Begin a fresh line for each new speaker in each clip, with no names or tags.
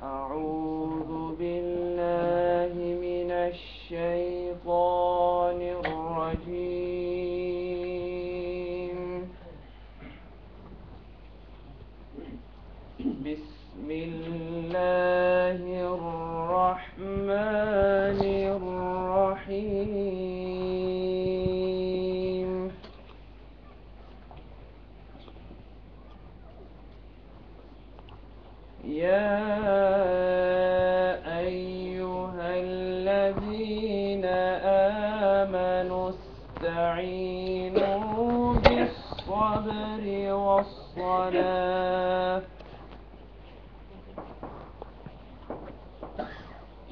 أعوذ بالله من الشيطان الرجيم. بسم الله الرحمن الرحيم. يا أيها الذين آمنوا استعينوا بالصبر والصلاة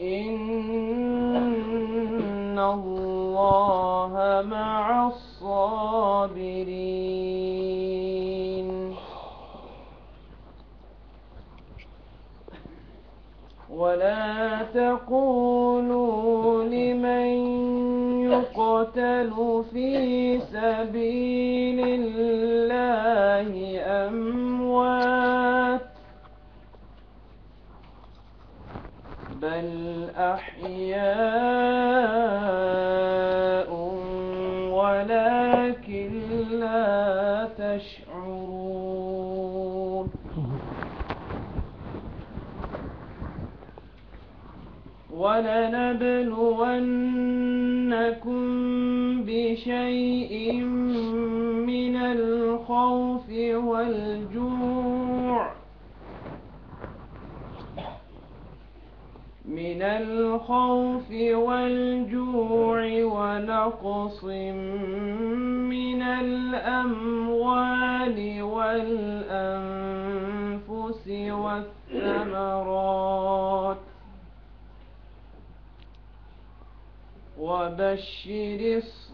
إن الله مع الصابرين. ولا تقولوا لمن يقتل في سبيل الله أموات بل أحياء ولكن لا تشعرون. ولنبلونكم بشيء من الخوف والجوع ونقص من الأموال والأنفس والثمرات وبشر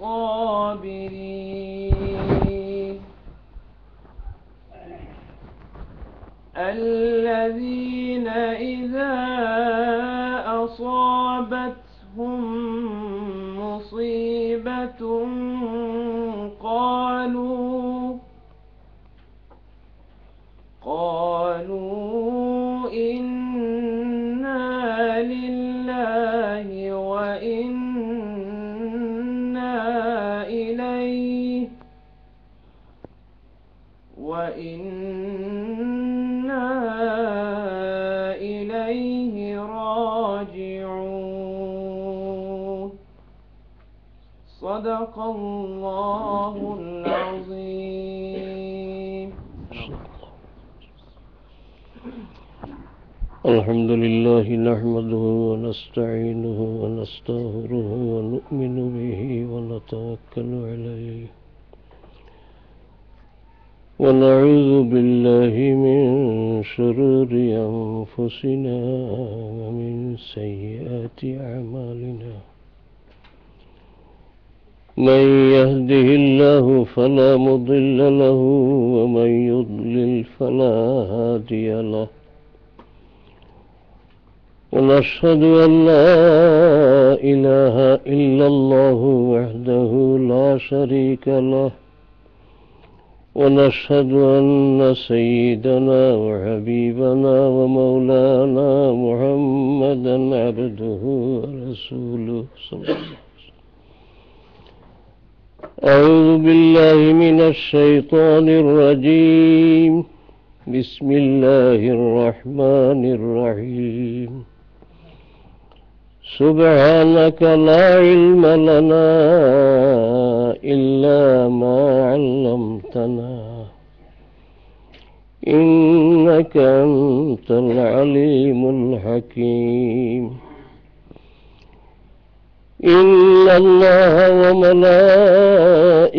الصابرين الذين إذا أصابتهم مصيبة قالوا إنا لله وإنا إليه راجعون. صدق الله العظيم.
الحمد لله نحمده ونستعينه ونستغفره ونؤمن به ونتوكل عليه ونعوذ بالله من شرور أنفسنا ومن سيئات أعمالنا. من يهده الله فلا مضل له ومن يضلل فلا هادي له. ونشهد أن لا إله إلا الله وحده لا شريك له. ونشهد أن سيدنا وحبيبنا ومولانا محمدا عبده ورسوله صلى الله عليه وسلم. أعوذ بالله من الشيطان الرجيم. بسم الله الرحمن الرحيم. سبحانك لا علم لنا إلا ما علمتنا إنك أنت العليم الحكيم. إن الله وملائكته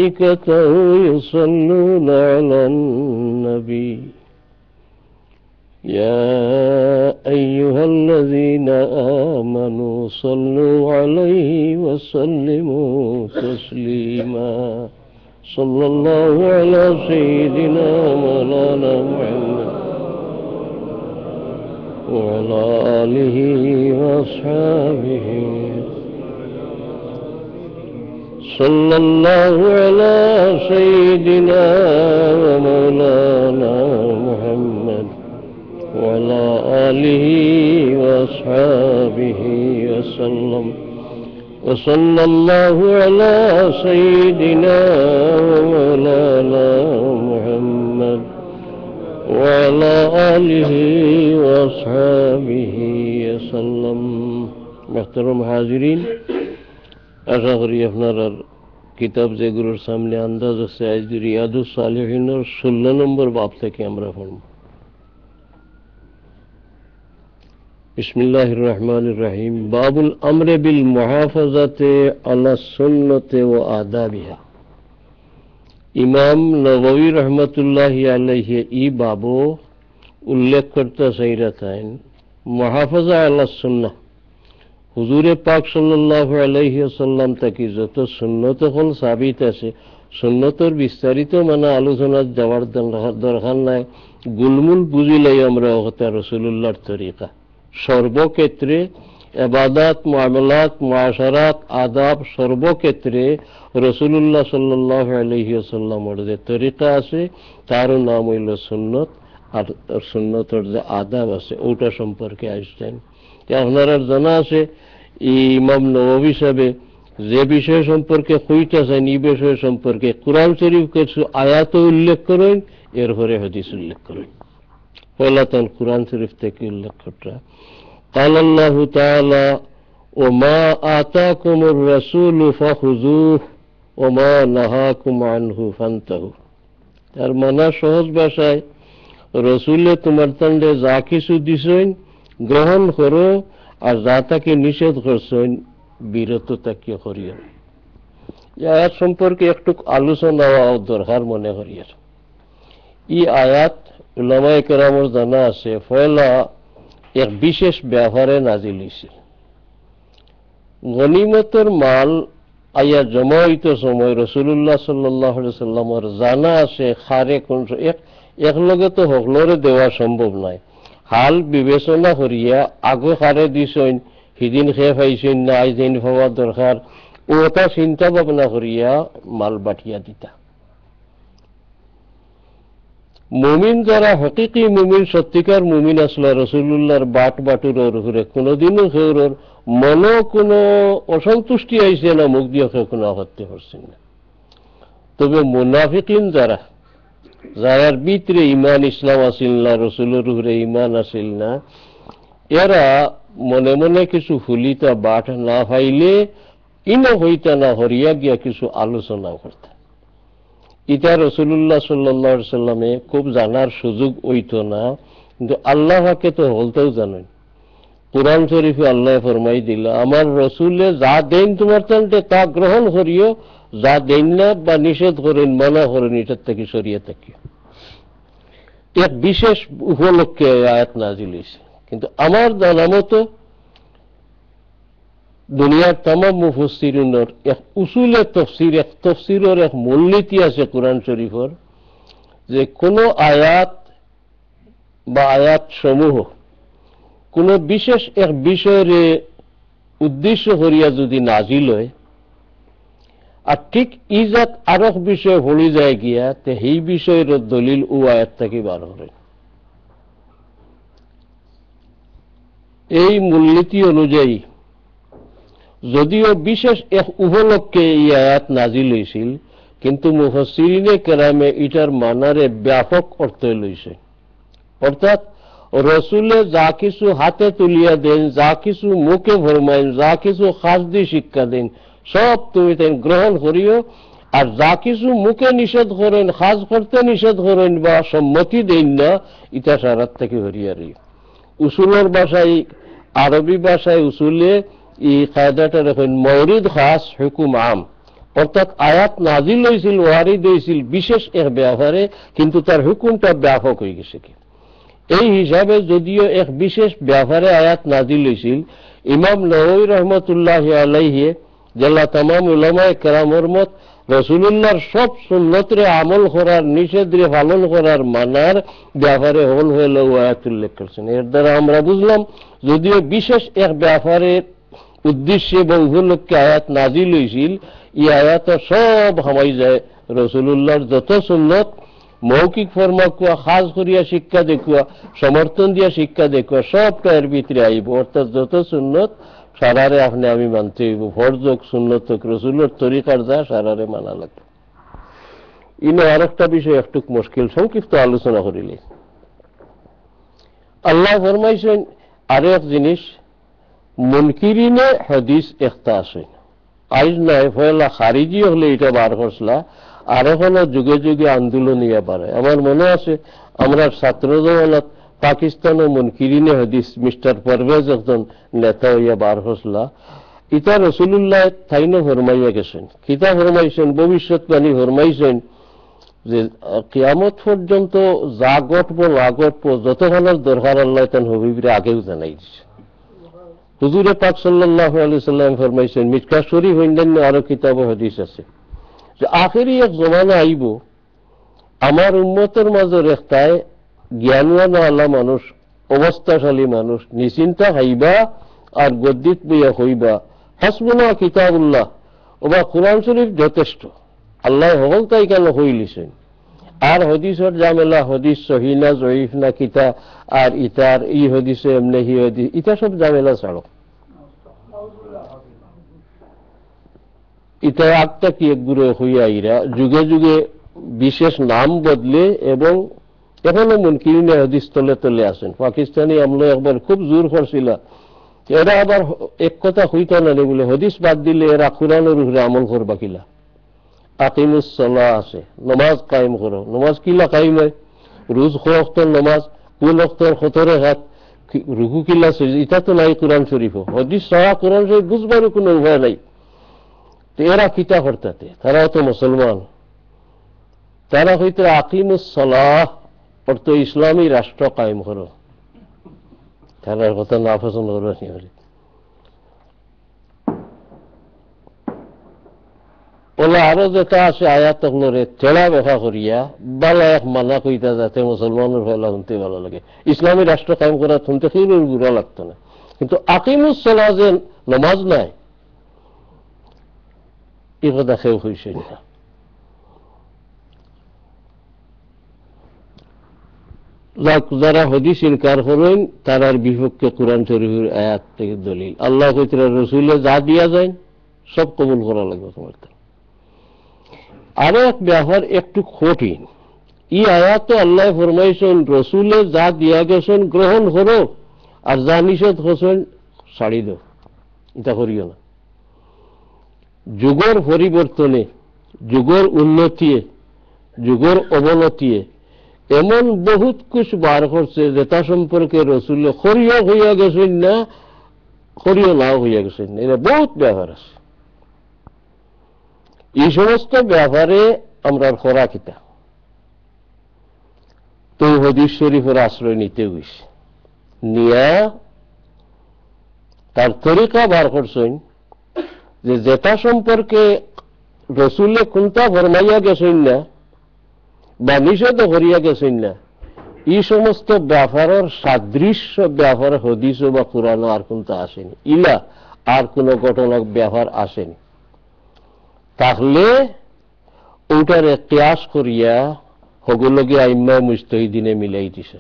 يصلون على النبي يا أيها الذين آمنوا صلوا عليه وسلموا تسليما. صلى الله على سيدنا مولانا محمد وعلى آله وأصحابه. صلى الله على سيدنا ومولانا محمد وعلى آله وأصحابه وسلم وصلى الله على سيدنا ومولانا محمد وعلى آله وأصحابه وسلم محترم حاضرین আশা করি আপনারা কিতাব যেগুলোর সামনে আন্দাজ আছে আজ রিয়াদুস সালিহিনের 16 নম্বর বাব থেকে আমরা পড়ব বিসমিল্লাহির রহমানির রহিম বাবুল আমরে বিল মুহাফাজাতে আলা সুন্নতে ওয়া আদাবিহা ইমাম নববী রহমতুল্লাহি আলাইহি এই বাবু উল্লেখ করতে চাইরাতেন মুহাফাজা আলা সুন্নাহ হুজুরে পাক সাল্লাল্লাহু আলাইহি ওয়াসাল্লাম থেকে যত সুন্নত হল সাবিত আছে সুন্নতর বিস্তারিত মানে আলোচনার যাওয়ার দরকার নাই গুলমুল বুঝিলেই আমরা হতা রাসূলুল্লাহর তরিকা সর্বক্ষেত্রে ইবাদত মুআমালাত মুআশারাত আদাব সর্বক্ষেত্রে রাসূলুল্লাহ সাল্লাল্লাহু আলাইহি ওয়াসাল্লামের যে তরিকা আছে তার নাম হইল সুন্নত আর সুন্নতের যে আদাব আছে ওটা সম্পর্কে আসছেন আপনারা জানা আছে ইমাম নববী সাহেব যে বিষয় সম্পর্কে কইতেছেন এই বিষয় সম্পর্কে কুরআন শরীফ কিছু আয়াত উল্লেখ করেন এরপরে হাদিস উল্লেখ করেন পয়লাতন কুরআন শরীফ থেকে উল্লেখ করা قال الله تعالى وما آتاكم الرسول فخذوه وما نهاكم عنه فانتهوا তার মানে সহজ ভাষায় রাসূল তোমার তন্ডে যা কিছু দিছেন গ্রহণ করো আর যা তাকে নিষেধ করছেন বিরত থাকিও করিও এই আয়াত সম্পর্কে একটু আলোচনা হওয়া দরকার মনে করিয়া এই আয়াত উলামায়ে কেরামের জানা আছে পয়লা এক বিশেষ ব্যবহারে নাজিল হয়েছে গনিমতের মাল আয়া জমা হইতে সময় রাসূলুল্লাহ সাল্লাল্লাহু আলাইহি সাল্লামের জানা আছে খারে কোন এক লগে তো হকলরে দেওয়া সম্ভব নয় হাল বিবেচনা করিয়া আগে খারে দিছেন হিদিন খেয়ে পাইছেন না আজ দিন হওয়া দরকার ওটা চিন্তা ভাবনা করিয়া মাল বাটিয়া দিতা মুমিন যারা হকিকি মুমিন সত্যিকার মুমিন আসলে রাসূলুল্লাহর বাট বাটুরের উপরে কোনোদিনও কেউর মনে কোনো অসন্তুষ্টি আইছে না মুখ দিয়ে কেউ কোনো আপত্তি করছেন না তবে মুনাফিকিন যারার ভিতরে ইমান ইসলাম আসিল না রাসূলের উপরে ইমান আসিল না এরা মনে মনে কিছু ফুলিতা বাট না পাইলে ইনো হইতা না হরিয়া গিয়া কিছু আলোচনা করতে ইটা রাসূলুল্লাহ সাল্লাল্লাহু আলাইহি সাল্লামে খুব জানার সুযোগ হইতো না কিন্তু আল্লাহকে তো বলতেও জানেন কুরআন শরীফে আল্লাহ ফরমাই দিল আমার রাসূলে যা দেন তোমার তন্ডে তা গ্রহণ করিও যা দেন না বা নিষেধ করেন মানা করেন এটার থেকে সরিয়ে থাকিও এক বিশেষ উপলক্ষে আয়াত নাজিল হয়েছে কিন্তু আমার জানা মতো দুনিয়ার तमाम মুফাসসিরিনের এক উসুলে তাফসীর এক তাফসীরের এক মূলনীতি আছে কুরআন শরীফের যে কোন আয়াত বা আয়াত সমূহ কোন বিশেষ এক বিষয়ের উদ্দেশ্য করিয়া যদি নাজিল হয় আর ঠিক ইজাত আরেক বিষয় ভুলে যায় গিয়া তে এই বিষয়ের দলিল ও আয়াত থেকে বার হয় এই মূলনীতি অনুযায়ী যদিও বিশেষ এক উপলক্ষে এই আয়াত নাজিল হয়েছিল কিন্তু মুফাসসিরিনে কেরামে এটার মানারে ব্যাপক অর্থ লইছে অর্থাৎ রাসূলে যা কিছু হাতে তুলিয়া দেন যা কিছু মুখে ফরমায়েন যা কিছু খাস দিয়ে শিক্ষা দেন সব তুমি তাই গ্রহণ করিও আর যা কিছু মুখে নিষেধ করেন খাস করতে নিষেধ করেন বা সম্মতি দেন না এটা সারাত থেকে হরিয়া রইও উসুলের ভাষায় আরবি ভাষায় উসুলে এই কায়দাটা রাখেন মওরিদ খাস হুকুম আম অর্থাৎ আয়াত নাজিল হয়েছিল ওয়ারিদ হয়েছিল বিশেষ এক ব্যাপারে কিন্তু তার হুকুমটা ব্যাপক হয়ে গেছে কি এই হিসাবে যদিও এক বিশেষ ব্যাপারে আয়াত নাজিল হয়েছিল ইমাম নববী রহমতুল্লাহি আলাইহি যারা तमाम উলামায়ে কেরামের মত রাসূলুল্লাহর সব সুন্নতরে আমল করার নিষেধরে পালন করার মানার ব্যাপারে হল হলো আয়াত উল্লেখ করেছেন এর দ্বারা আমরা বুঝলাম যদিও বিশেষ এক ব্যাপারে উদ্দেশ্যে এবং উপলক্ষে আয়াত নাজিল হয়েছিল এই আয়াত সব হামাই যায় রাসূলুল্লাহর যত সুন্নত মৌখিক ফর্মা কুয়া, খাস করিয়া শিক্ষা দেখুয়া, সমর্থন দিয়া শিক্ষা দেখুয়া, সবটা এর ভিতরে আইব। অর্থাৎ যত সুন্নত সারারে আপনি আমি মানতে হইব, ফরজ হোক সুন্নত হোক, রসুলের তরিকার যা সারারে মানা লাগবে। ইনো আরেকটা বিষয় একটু মুশকিল, সংক্ষিপ্ত আলোচনা করিলে আল্লাহ ফরমাইছেন আরো এক জিনিস, মুনকিরিনে হাদিস একটা আছে। আইজ নাই ফয়লা খারিজি হলে এটা বার করছলা, আর এখনো যুগে যুগে আন্দোলন ইয়া পারে। আমার মনে আছে আমরা ছাত্র জমানত পাকিস্তান ও মুনকিরিনে হাদিস মিস্টার পারভেজ একজন নেতা হইয়া বার করছলা। ইতা রসুল্লাহ থাইনো ফরমাইয়া গেছেন, কিতা ফরমাইছেন, ভবিষ্যৎবাণী ফরমাইছেন যে কিয়ামত পর্যন্ত যা ঘটবো না ঘটবো যতক্ষণের দরকার আল্লাহ তান হবিবরে আগেও জানাই দিছে। হুজুরে পাক সাল্লাল্লাহু আলাইহি সাল্লাম ফরমাইছেন, মিশকাত শরীফ অন্যান্য আরো কিতাব হাদিস আছে, যে আখেরি এক জমানা আইব আমার উম্মতের মাঝে রেখতায় জ্ঞানওয়ান আল্লাহ মানুষ, অবস্থাশালী মানুষ নিশ্চিন্তা খাইবা আর গদ্দিত বইয়া হইবা হাসবুনা কিতাবুল্লাহ, ওবা কুরআন শরীফ যথেষ্ট। আল্লাহ হল তাই কেন হইলিছেন। আর হদিসের জামেলা, হদিস সহি না জয়ীফ না কিতা, আর ইতার ই হদিসে এমনি হি হদিস, ইটা সব জামেলা ছাড়ো। ইটা আগটা কি একগুড়ে হইয়া ইরা যুগে যুগে বিশেষ নাম বদলে এবং এখনো মুনকিরিনে হাদিস তলে তলে আসেন। পাকিস্তানি আমলো একবার খুব জোর করছিল, এরা আবার এক কথা হইতা না বলে হদিস বাদ দিলে এরা কুরআনের উপরে আমল করবা কিলা। আকিমুস সালাহ আছে, নমাজ কায়েম করো। নমাজ কিলা কায়েম হয়? রোজ ওয়াক্তের নমাজ, কুল ওয়াক্তের 17 রাকাত, রুকু কিলা, এটা তো নাই কুরআন শরীফ। হদিস সারা কুরআন শরীফ বুঝবার কোনো উপায় নাই। তো এরা কিতা করতে, তারাও তো মুসলমান, তারা হইতে আকিমুস সালাহ অর্থ ইসলামী রাষ্ট্র কায়েম করো, তারার কথা না পছন্দ করো। ওলা আরো যেটা আছে আয়াতগুলোরে তেড়া ব্যাখ্যা করিয়া বালা এক মানা কইতা যাতে মুসলমানের ফেলা শুনতে ভালো লাগে। ইসলামী রাষ্ট্র কায়েম করা শুনতে কেউ বুড়া লাগতো না, কিন্তু আকিমুস সালাহ যে নমাজ নাই এই কথা কেউ হইছে না। যারা হদিস ইনকার করেন তারার বিপক্ষে কুরআন শরীফের আয়াত থেকে দলিল। আল্লাহ কইতে রসুলে যা দিয়া যায় সব কবুল করা লাগবে তোমার। আরো এক ব্যাপার একটু কঠিন, ই আয়াত আল্লাহ ফরমাইছেন রসুলে যা দিয়া গেছেন গ্রহণ করো, আর যা নিষেধ করছেন ছাড়ি দাও, এটা করিও না। যুগের পরিবর্তনে, যুগের উন্নতি, যুগের অবনতি এমন বহুত কিছু বার করছে যেটা সম্পর্কে রসুলে করিও হইয়া গেছেন না, করিও নাও হইয়া গেছেন না, এটা বহুত ব্যাপার আছে। এই সমস্ত ব্যাপারে আমরা খরা কিতা তো হাদিস শরীফের আশ্রয় নিতে হইছে, নিয়া তার তরিকা বার করছেন যে যেটা সম্পর্কে রসুলে কোনটা ফরমাইয়া গেছেন না বা নিষেধ করিয়া গেছেন না, এই সমস্ত ব্যাপারের সাদৃশ্য ব্যাপার হাদিস বা কুরআন আর কোনটা আসেনি, ইলা আর কোন ঘটনা ব্যাপার আসেনি। তাহলে ওটারে কিয়াস করিয়া হগুলোকে আইম্মা মুজতাহিদিনে মিলাই দিছে।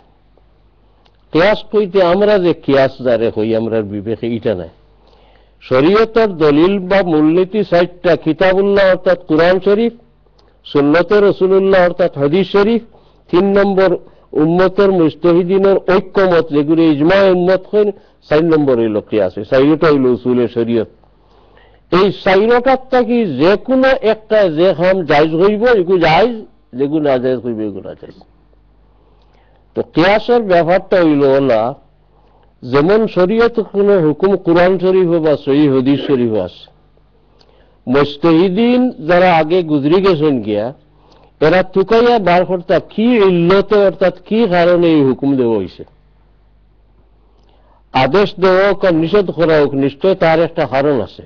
কিয়াস কইতে আমরা যে কিয়াস যারে হই আমরা বিবেকে ইটা নাই। শরীয়তের দলিল বা মূলনীতি 4টা, কিতাবুল্লাহ অর্থাৎ কুরআন শরীফ, সুন্নতে রাসূলুল্লাহ অর্থাৎ হাদিস শরীফ, 3 নম্বর উম্মতের মুজতাহিদিনের ঐক্যমত যেগুলো ইজমা উম্মত হয়, 4 নম্বর হইল কিয়াস। 4টা হইল উসুলে শরীয়ত। এই 4টার কি যে কোনো একটা যে খাম জায়েজ হইব, এগুলো জায়েজ, যেগুলো না জায়েজ হইব এগুলো না জায়েজ। তো কিয়াসের ব্যাপারটা হইল ওলা, যেমন শরীয়ত কোন হুকুম কুরআন শরীফ বা সহিহ হাদিস শরীফ আছে, মুজতাহিদিন যারা আগে গুজরি গেছেন গিয়া এরা তুকাইয়া বার করতা কি ইল্লতে অর্থাৎ কি কারণে এই হুকুম দেওয়া হয়েছে, আদেশ দেওয়া হোক আর নিষেধ করা হোক, নিশ্চয় তার একটা কারণ আছে।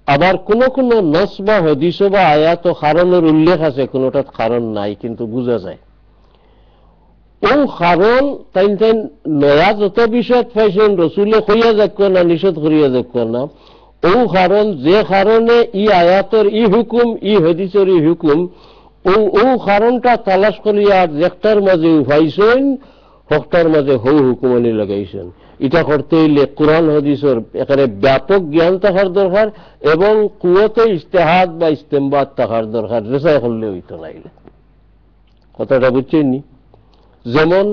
আবার কোন কোন নস বা হদিস বা আয়াত কারণের উল্লেখ আছে, কোনটার কারণ নাই কিন্তু বুঝা যায়। ও কারণ তাই নয়া যত বিষয় পাইছেন রসুলে কইয়া যাক না, নিষেধ করিয়া যাক না, ও কারণ যে কারণে ই আয়াতর ই হুকুম, ই হদিসের ই হুকুম, ও কারণটা তালাশ করিয়া একটার মাঝে উঠাইছেন, হকটার মাঝে হুকুমানি লাগাইছেন। এটা করতে হইলে কোরআন হাদিসের এখানে ব্যাপক জ্ঞান থাকার দরকার এবং কুয়াতে ইজতিহাদ বা ইস্তেমবাদ থাকার দরকার, রেসাই করলে হইতো নাইলে। কথাটা বুঝছেন নি? যেমন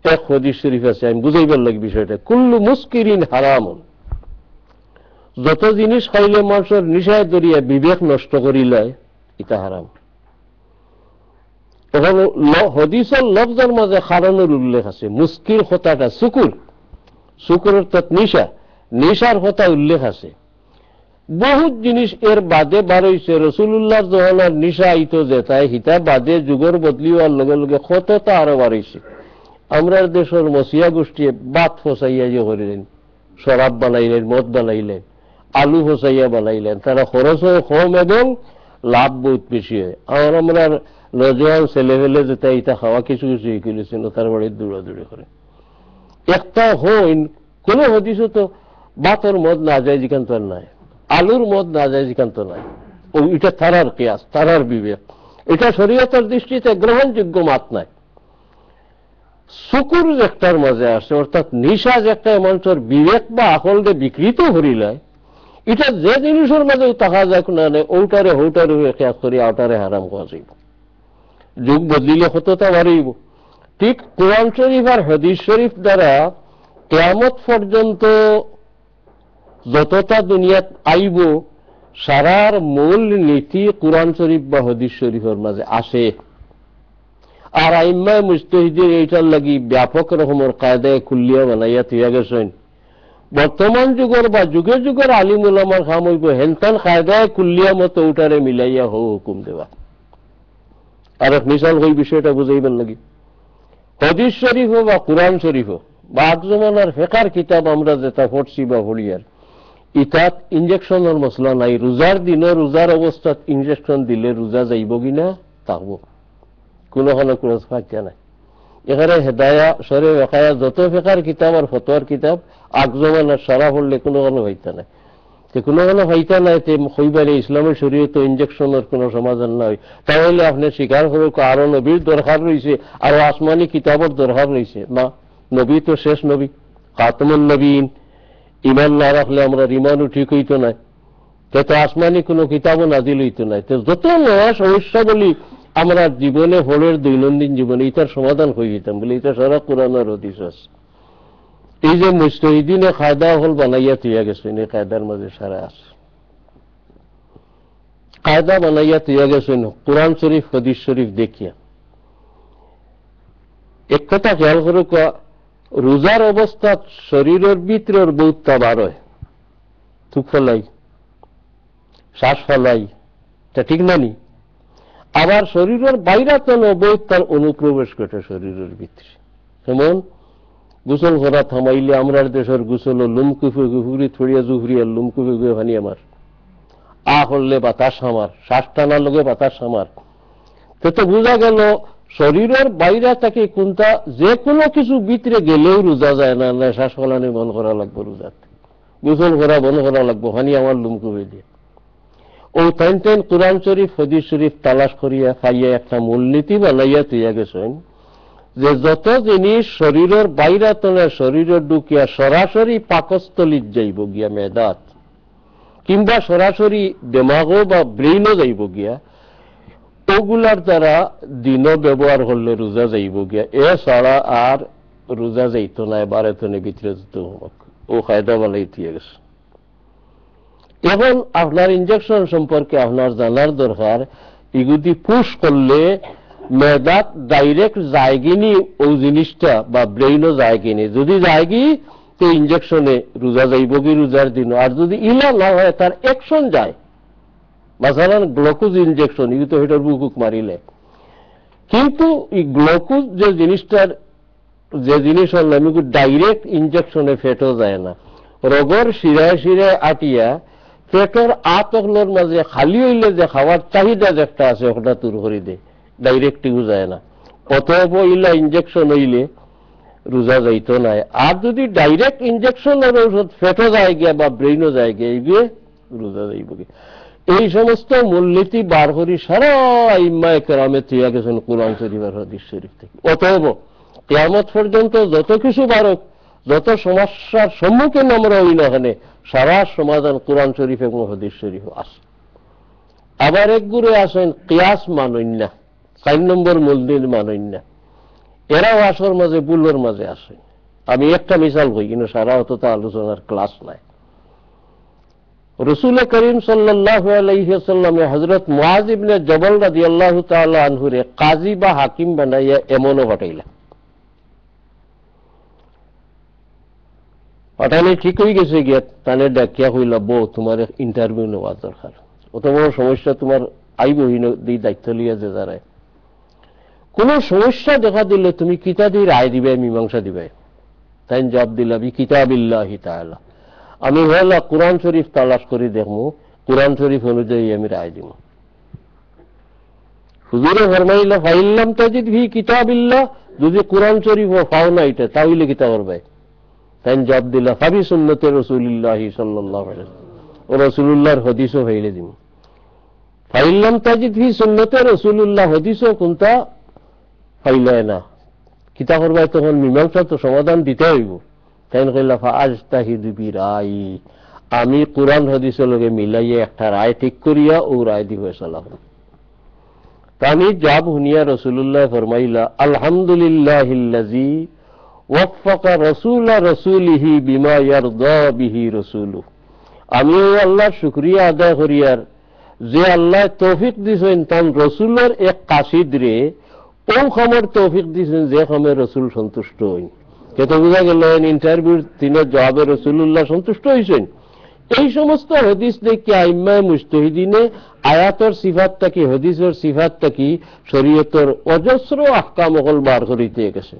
এক হাদিস শরীফ আছে, আমি বুঝাইবার লাগি বিষয়টা। কুল্লু মুস্কিরিন হারামুন, যত জিনিস খাইলে মানুষের নিশায় দরিয়া বিবেক নষ্ট করিলে এটা হারাম। এখন হদিসের লফজের মাঝে কারণের উল্লেখ আছে। মুস্কির কথাটা শুকুর অর্থাৎ নিশার কথা উল্লেখ আছে। বহুত জিনিস এর বাদে বার হইছে। রাসূলুল্লাহর জমানার নিশা আইতো যে তাই হিতা বাদে যুগের বদলি হওয়ার লগে লগে কতটা আরো বার হইছে। আমরা দেশের মসিয়া গোষ্ঠী বাত ফসাইয়া যে করিলেন, শরাব বানাইলেন, মদ বানাইলেন, আলু ফসাইয়া বানাইলেন, তারা খরচও কম এবং লাভ বহুত বেশি হয়। আর আমরা নজওয়ান ছেলে ফেলে যেটা এটা খাওয়া কিছু কিছু করেছিল, তার বাড়ির দৌড়াদৌড়ি করে একটা হইন। কোন হদিসও তো বাতর মদ না যায় যেখান তো নাই, আলুর মদ না যায় যেখান তো নাই। ও এটা তারার কিয়াস, তারার বিবেক, এটা শরীয়তের দৃষ্টিতে গ্রহণযোগ্য মাত নাই। শুকুর একটার মাঝে আসে, অর্থাৎ নিশা যে একটা মানুষের বিবেক বা আকলকে বিকৃত করিলায়, এটা যে জিনিসের মাঝেও তাকা যাক না নেই, ওটারে হৌটারে খেয়াল করি আউটারে হারাম করা যাইব। যুগ বদলিলে কতটা বাড়িব। ঠিক কোরআন শরীফ আর হাদিস শরীফ দ্বারা কিয়ামত পর্যন্ত যতটা দুনিয়াত আইব, সারার মূল নীতি কোরআন শরীফ বা হাদিস শরীফের মাঝে আসে। আর আইম্মায়ে মুজতাহিদিন এইটার লাগি ব্যাপক রকমের কায়দায়ে কুল্লিয়া বানাইয়া থইয়া গেছেন। বর্তমান যুগের বা যুগে যুগের আলিম উলামার কাম হইব হেনতান কায়দায়ে কুল্লিয়া মতো ওটারে মিলাইয়া হুকুম দেওয়া। আর এক মিসাল ওই বিষয়টা বুঝাইবার লাগি, হাদিস শরীফ বা কোরআন শরীফ বা আগ জমানার ফিকহের কিতাব আমরা যেটা পড়ছি বা পড়িয়ার, ইতাত ইনজেকশনের মশলা নাই। রোজার দিনে রোজার অবস্থাত ইনজেকশন দিলে রোজা যাইব কিনা থাকবো, কোনোখানে কোনো ফাঁকা নাই। এখানে হেদায়া সরে বেখায়া যত ফিকহের কিতাব আর ফতোয়ার কিতাব আগ জমানার সারা পড়লে কোনোখানে হইতা নাই। কোনোখানে হইতা নাই তে হইবারে ইসলামের শরীয়তে ইনজেকশনের কোনো সমাধান নাই। তাহলে আপনি স্বীকার করে আরো নবীর দরকার রয়েছে, আরো আসমানি কিতাবের দরকার রয়েছে না? নবী তো শেষ নবী, খাতমুন নবীন। ইমান না রাখলে আমরা ইমানও ঠিক হইতো নাই, তো আসমানি কোনো কিতাবও নাজিল হইতো নাই। তো যত নয়া সমস্যা বলি আমরা জীবনে হলের দৈনন্দিন জীবনে এটার সমাধান হয়ে যেতাম বলে এটা সারা কোরআনের হাদিস আছে। এই যে মুজতাহিদিনে কায়দা হল বানাইয়া থইয়া গেছেন, এই কায়দার মাঝে সারা আছে। কায়দা বানাইয়া থইয়া গেছেন কোরআন শরীফ হাদিস শরীফ দেখিয়া। এক কথা খেয়াল করে, রোজার অবস্থা শরীরের ভিতরের বহুতটা বার হয়, থুক ফেলাই, শ্বাস ফেলাই, তা ঠিক না নি? আবার শরীরের বাইরে তো বহুত তার অনুপ্রবেশ ঘটে শরীরের ভিতরে। যেমন গোসল করা থামাইলে আমরা দেশের গোসল লুমকুফে গুফুরি থড়িয়া জুফরিয়া লুমকুফে গুয়ে ভানি আমার, আ করলে বাতাস আমার, শ্বাস টানার লগে বাতাস আমার। তো বোঝা গেল শরীরের বাইরে থেকে কোনটা যে কোনো কিছু ভিতরে গেলেও রোজা যায় না, না শ্বাস ফলানি বন্ধ করা লাগবে, রোজাতে গোসল করা বন্ধ করা লাগবে ভানি আমার লুমকুফে দিয়ে। ও টাইম কোরআন শরীফ হাদিস শরীফ তালাশ করিয়া খাইয়া একটা মূলনীতি বানাইয়া তুইয়া গেছেন যে যত জিনিস শরীরের বাইরে তলে শরীরের ঢুকিয়া সরাসরি পাকস্থলীত যাইব গিয়া মেদাত, কিংবা সরাসরি দেমাগো বা ব্রেইনও যাইব গিয়া, ওগুলার দ্বারা দিনও ব্যবহার করলে রোজা যাইব গিয়া। এছাড়া আর রোজা যাইত না, এবারে তো ভিতরে যেত। ও কায়দা বানাই দিয়ে গেছে। এখন আপনার ইনজেকশন সম্পর্কে আপনার জানার দরকার, এগুলি পুশ করলে মেদাত ডাইরেক্ট যায়গিনি ও জিনিসটা বা ব্রেইনও যায়গিনি। যদি যায়গি তো ইনজেকশনে রোজা যাইব কি রোজার দিন। আর যদি ইলা না হয় তার অ্যাকশন যায়, মাসালান গ্লুকোজ ইনজেকশন, এগুলো তো হেটার বুকুক মারিলে। কিন্তু এই গ্লুকোজ যে জিনিসটার যে জিনিস হল আমি ডাইরেক্ট ইনজেকশনে ফেটও যায় না, রোগর শিরায় শিরায় আটিয়া পেটের আতগুলোর মাঝে খালি হইলে যে খাওয়ার চাহিদা যে একটা আছে ওটা দূর করে দেয়, ডাইরেক্ট ইউ যায় না। অতএব ইলা ইনজেকশন হইলে রোজা যাইত নাই। আর যদি ডাইরেক্ট ইনজেকশনের ঔষধ ফেটও যায় গিয়া বা ব্রেইনও যায় গিয়ে গিয়ে রোজা যাইব গিয়ে। এই সমস্ত মূলনীতি বার করি সারা ইম্মায়ে কেরামে থিয়া গেছেন কোরআন শরীফ আর হাদিস শরীফ থেকে। অতএব কিয়ামত পর্যন্ত যত কিছু বারক, যত সমস্যার সম্মুখীন আমরা হই না ওখানে, সারা সমাধান কোরআন শরীফ এবং হাদিস শরীফ আছে। আবার এক গুরু আসেন কিয়াস মানইন না, 4 নম্বর মূলনীতি মানইন না, এরাও আসর মাঝে বুলোর মাঝে আসে। আমি একটা মিসাল কই, কিন্তু সারা অতটা আলোচনার ক্লাস নাই। রসুল করিম সাল্লাল্লাহু আলাইহি ওয়াসাল্লামে হযরত মুআয ইবনে জবল রাদিয়াল্লাহু তাআলা আনহুরে কাজী বা হাকিম বানাইয়া এমনও পাঠাইলা। পাঠালে ঠিক হয়ে গেছে গিয়া তানে ডাকিয়া হইলা, বউ তোমার ইন্টারভিউ নেওয়া দরকার, অত বড় সমস্যা তোমার আইবই দিই দায়িত্ব লিয়া যে দাঁড়ায়। কোন সমস্যা দেখা দিলে তুমি কিতা দিয়ে রায় দিবে, মীমাংসা দিবে? তাই জবাব দিলা বি কিতাবিল্লাহি তাআলা, আমি হলা কোরআন শরীফ তালাশ করে দেখবো, কোরআন শরীফ অনুযায়ী আমি রায় দিব। হুজুরে ফরমাইলা ফাইল্লাম তাজিদ ফি কিতাবিল্লাহ, যদি কোরআন শরীফ পাও না এটা, তাহলে কিতা করবে? তাই জবাব দিলা ফাবি সুন্নতে রাসূলুল্লাহি সাল্লাল্লাহু আলাইহি ওয়াসাল্লাম, ও রাসূলুল্লাহর হাদিসও হইলে দিব। ফাইল্লাম তাজিদ ফি সুন্নতে রাসূলুল্লাহ হাদিসও কোনটা ফাইলায় না, কিতা করবে? তখন মীমাংসা তো সমাধান দিতে হইব। তাই কইলা ফাআজতাহিদু বিরাই, আমি কোরআন হাদিসের লগে মিলাইয়া একটা রায় ঠিক করিয়া ও রায় দি ফয়সালা হল। তানি জবাব শুনিয়া রাসূলুল্লাহ ফরমাইলা আলহামদুলিল্লাহিল্লাযী ওয়াফাকা রাসূলা রাসূলিহি বিমা ইয়ারদা বিহি রাসূলুহু, আমি আল্লাহর শুকরিয়া আদায় করিয়ার যে আল্লাহ তৌফিক দিছেন তান রাসূলের এক কাসিদরে ও খবর তৌফিক দিছেন যে খবর রাসূল সন্তুষ্ট হইন। কেত বোঝা গেল ইন্টারভিউ তিনের জবাবে রাসূলুল্লাহ সন্তুষ্ট হইছেন। এই সমস্ত হাদিস দেখে আইম্মায়ে মুজতাহিদিনে আয়াতের সিফাতটা কি, হাদিসের সিফাতটা কি, শরীয়তের অজস্র আহকাম ওগুল বার করিতে গেছে।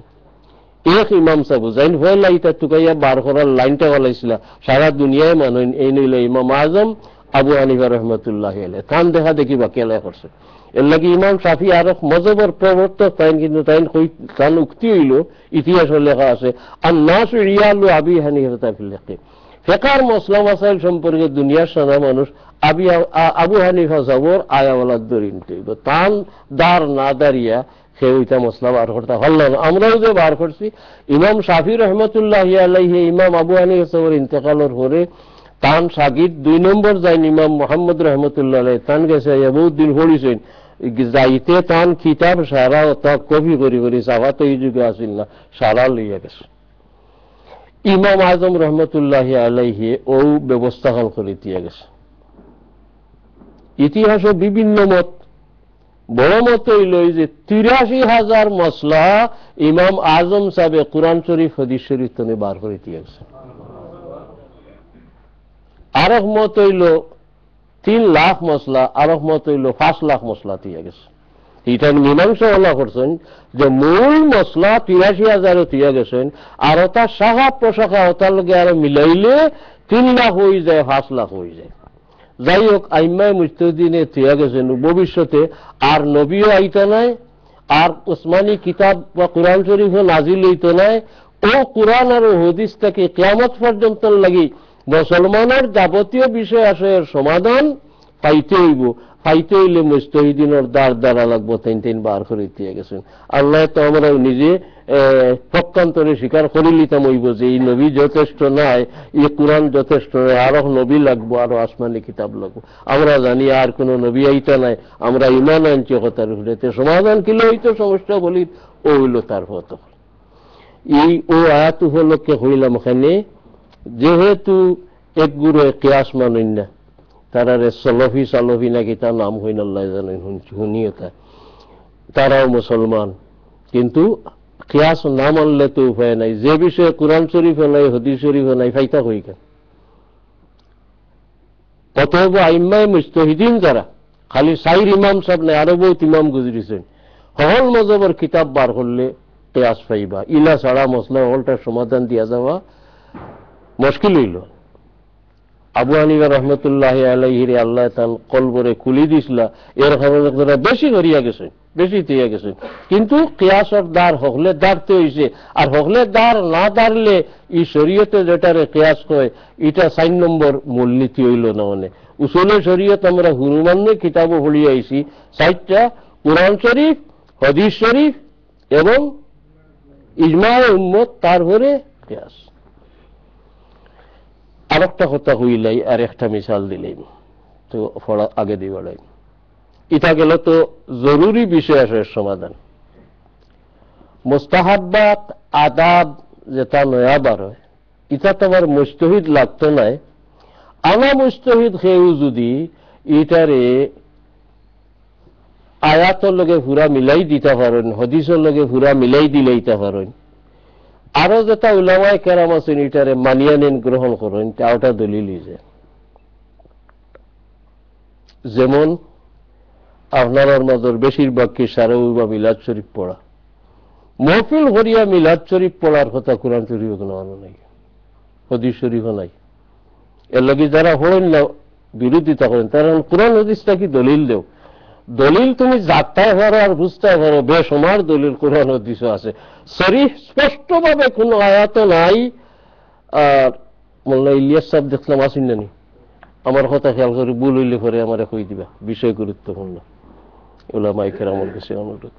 এক ইমাম সাহেব জাইন হইলা ইটা তুকাইয়া বার করার লাইনটা বলাইছিল সারা দুনিয়ায় মানুষ, এই নইলে ইমাম আজম আবু হানিফা রাহমাতুল্লাহি আলাইহি, তান দেখা দেখি বা কেলা করছে। এর লাগি ইমাম শাফি আর মযহবের প্রবর্তক তাইন, কিন্তু তান উক্তি হইল ইতিহাসে লেখা আছে আন-নাসু রিয়ালু আবি হানিফা ফিল ফিকহ, ফিকহের মসলা মাসাইল সম্পর্কে দুনিয়ার সারা মানুষ আবু হানিফা সাবর আয়াওয়ালাদ দরিনতে, তান দার না দাঁড়িয়া সে ওইটা মসলা বার করতে হল না। আমরাও যে বার করছি, ইমাম শাফি রহমতুল্লাহি আলাইহি ইমাম আবু হানিফা সাবর ইন্তেকালের পরে তান সাগিদ 2 নম্বর যাইন ইমাম মুহাম্মদ রহমতুল্লাহ আলাইহি, তান গেছে বহুত দিন পড়িছেন, যাইতে তান কিতাব সারা তা কপি করি করি চাওয়া তো এই যুগে আসিল না, সারা লইয়া গেছে। ইমাম আজম রহমতুল্লাহি আলাইহি ও ব্যবস্থা করে দিয়া গেছে। ইতিহাসে বিভিন্ন মত, বড় মত হইল যে 83,000 মসলা ইমাম আজম সাহেব কোরআন শরীফ হাদিস শরীফ তনে বার করে দিয়া গেছে। আরেক মত হইল 3 লাখ মসলা, আরেক মত হইল 5 লাখ মসলা দিয়া গেছে। এটা মীমাংসা ওলা করছেন যে মূল মসলা 83,000 দিয়া গেছেন, আর ওটা শাখা প্রশাখা ওটার লগে আরো মিলাইলে 3 লাখ হয়ে যায়, 5 লাখ হয়ে যায়। যাই হোক, আইম্মায়ে মুজতাহিদিনে দিয়া গেছেন ভবিষ্যতে আর নবীও আইতা নাই, আর উসমানী কিতাব বা কোরআন শরীফও নাজিল হইতো নাই। ও কোরআন আর হাদিসটাকে কিয়ামত পর্যন্ত লাগি মুসলমানের যাবতীয় বিষয় আশয়ের সমাধান পাইতে হইব। পাইতে হইলে মুজতাহিদিনের দ্বার দ্বারা লাগবো, তিন বার করে দিয়ে গেছেন। আল্লাহ তো আমরা নিজে পক্ষান্তরে স্বীকার করে নিতাম হইব যে এই নবী যথেষ্ট নাই, এই কোরআন যথেষ্ট নয়, আরো নবী লাগবো, আরো আসমানি কিতাব লাগবো। আমরা জানি আর কোন নবী আইতা নাই, আমরা ইমান আনছি কথার উপরে, সমাধান কিলো হইতো সমস্যা বলি ও হইল তার হতো। এই ও আয়াত উপলক্ষে হইলাম এখানে, যেহেতু এক গুরু কিয়াস মানেন না, তারারে সলফি সালফি নাকি তার নাম হইন আল্লাহ জানেন, শুনিয়ে তারাও মুসলমান, কিন্তু কিয়াস না মানলে তো উপায় নাই। যে বিষয়ে কোরআন শরীফ নাই, হাদিস শরীফ নাই, ফাইতা হই কেন? অতএব আইম্মায়ে মুজতাহিদিন যারা, খালি 4 ইমাম সাহেব নাই, আরো বহুত ইমাম গুজরিছেন, হল মযহবের কিতাব বার করলে কিয়াস পাইবা। ইলা ছাড়া মসলা হলটার সমাধান দিয়া যাওয়া মুশকিল হইল। আবু হানিফা রহমতুল্লাহি আলাইহি রে আল্লাহ তাআল কলবরে খুলি দিছিলা, এর খবর বেশি করিয়া গেছে, বেশি দিয়া গেছে। কিন্তু কিয়াসের দ্বার হকলে দাঁড়তে হইছে, আর হকলে দ্বার না দাঁড়লে এই শরীয়তে যেটারে কিয়াস কয় এটা 4 নম্বর মূলনীতি হইল না। মানে উসুলে শরীয়ত আমরা হুরুমান্য কিতাবও পড়িয়ে আইছি 4টা, কুরআন শরীফ, হাদিস শরীফ এবং ইজমায়ে উম্মত, তারপরে কিয়াস। আরেকটা কথা হইলাই, আর একটা মিসাল দিলাম, তো পড়া আগে দিবালাই। এটা গেল তো জরুরি বিষয় আসের সমাধান। মুস্তাহাব্বাত আদাব যেটা নয়া বার হয়, এটা তো আমার মুজতাহিদ লাগতো নাই। আনা মুজতাহিদ খেয়েও যদি ইটারে আয়াতর লগে পুরা মিলাই দিতে পারেন, হদিসের লগে পুরা মিলাই দিলেইতে পারেন, আরো যেটা উলামায়ে কেরাম আছেন ইটারে মানিয়া নেন, গ্রহণ করেন, ওটা দলিল যে যেমন আপনার মাঝের বেশিরভাগ কি সারাউ বা মিলাদ শরীফ পড়া, মহফিল হরিয়া মিলাদ শরীফ পড়ার কথা কোরআন শরীফ কোনো নাই, হাদিস শরীফও নাই। এর লগে যারা হলেন না বিরোধিতা করেন, তারা কোরআন হাদিসটা কি দলিল দেও? দলিল তুমি জানতে পারো আর বুঝতে পারো, বেসমার দলিল কোরআন হাদিসও আছে, শরীফ স্পষ্টভাবে কোনো আয়াত নাই। আর মোল্লা ইলিয়াস সাহেব দেখলাম আসেন না, আমার কথা খেয়াল করে ভুল হইলে পরে আমার কই দিবা, বিষয় গুরুত্বপূর্ণ। উলামায়ে কেরামের কাছে অনুরোধ।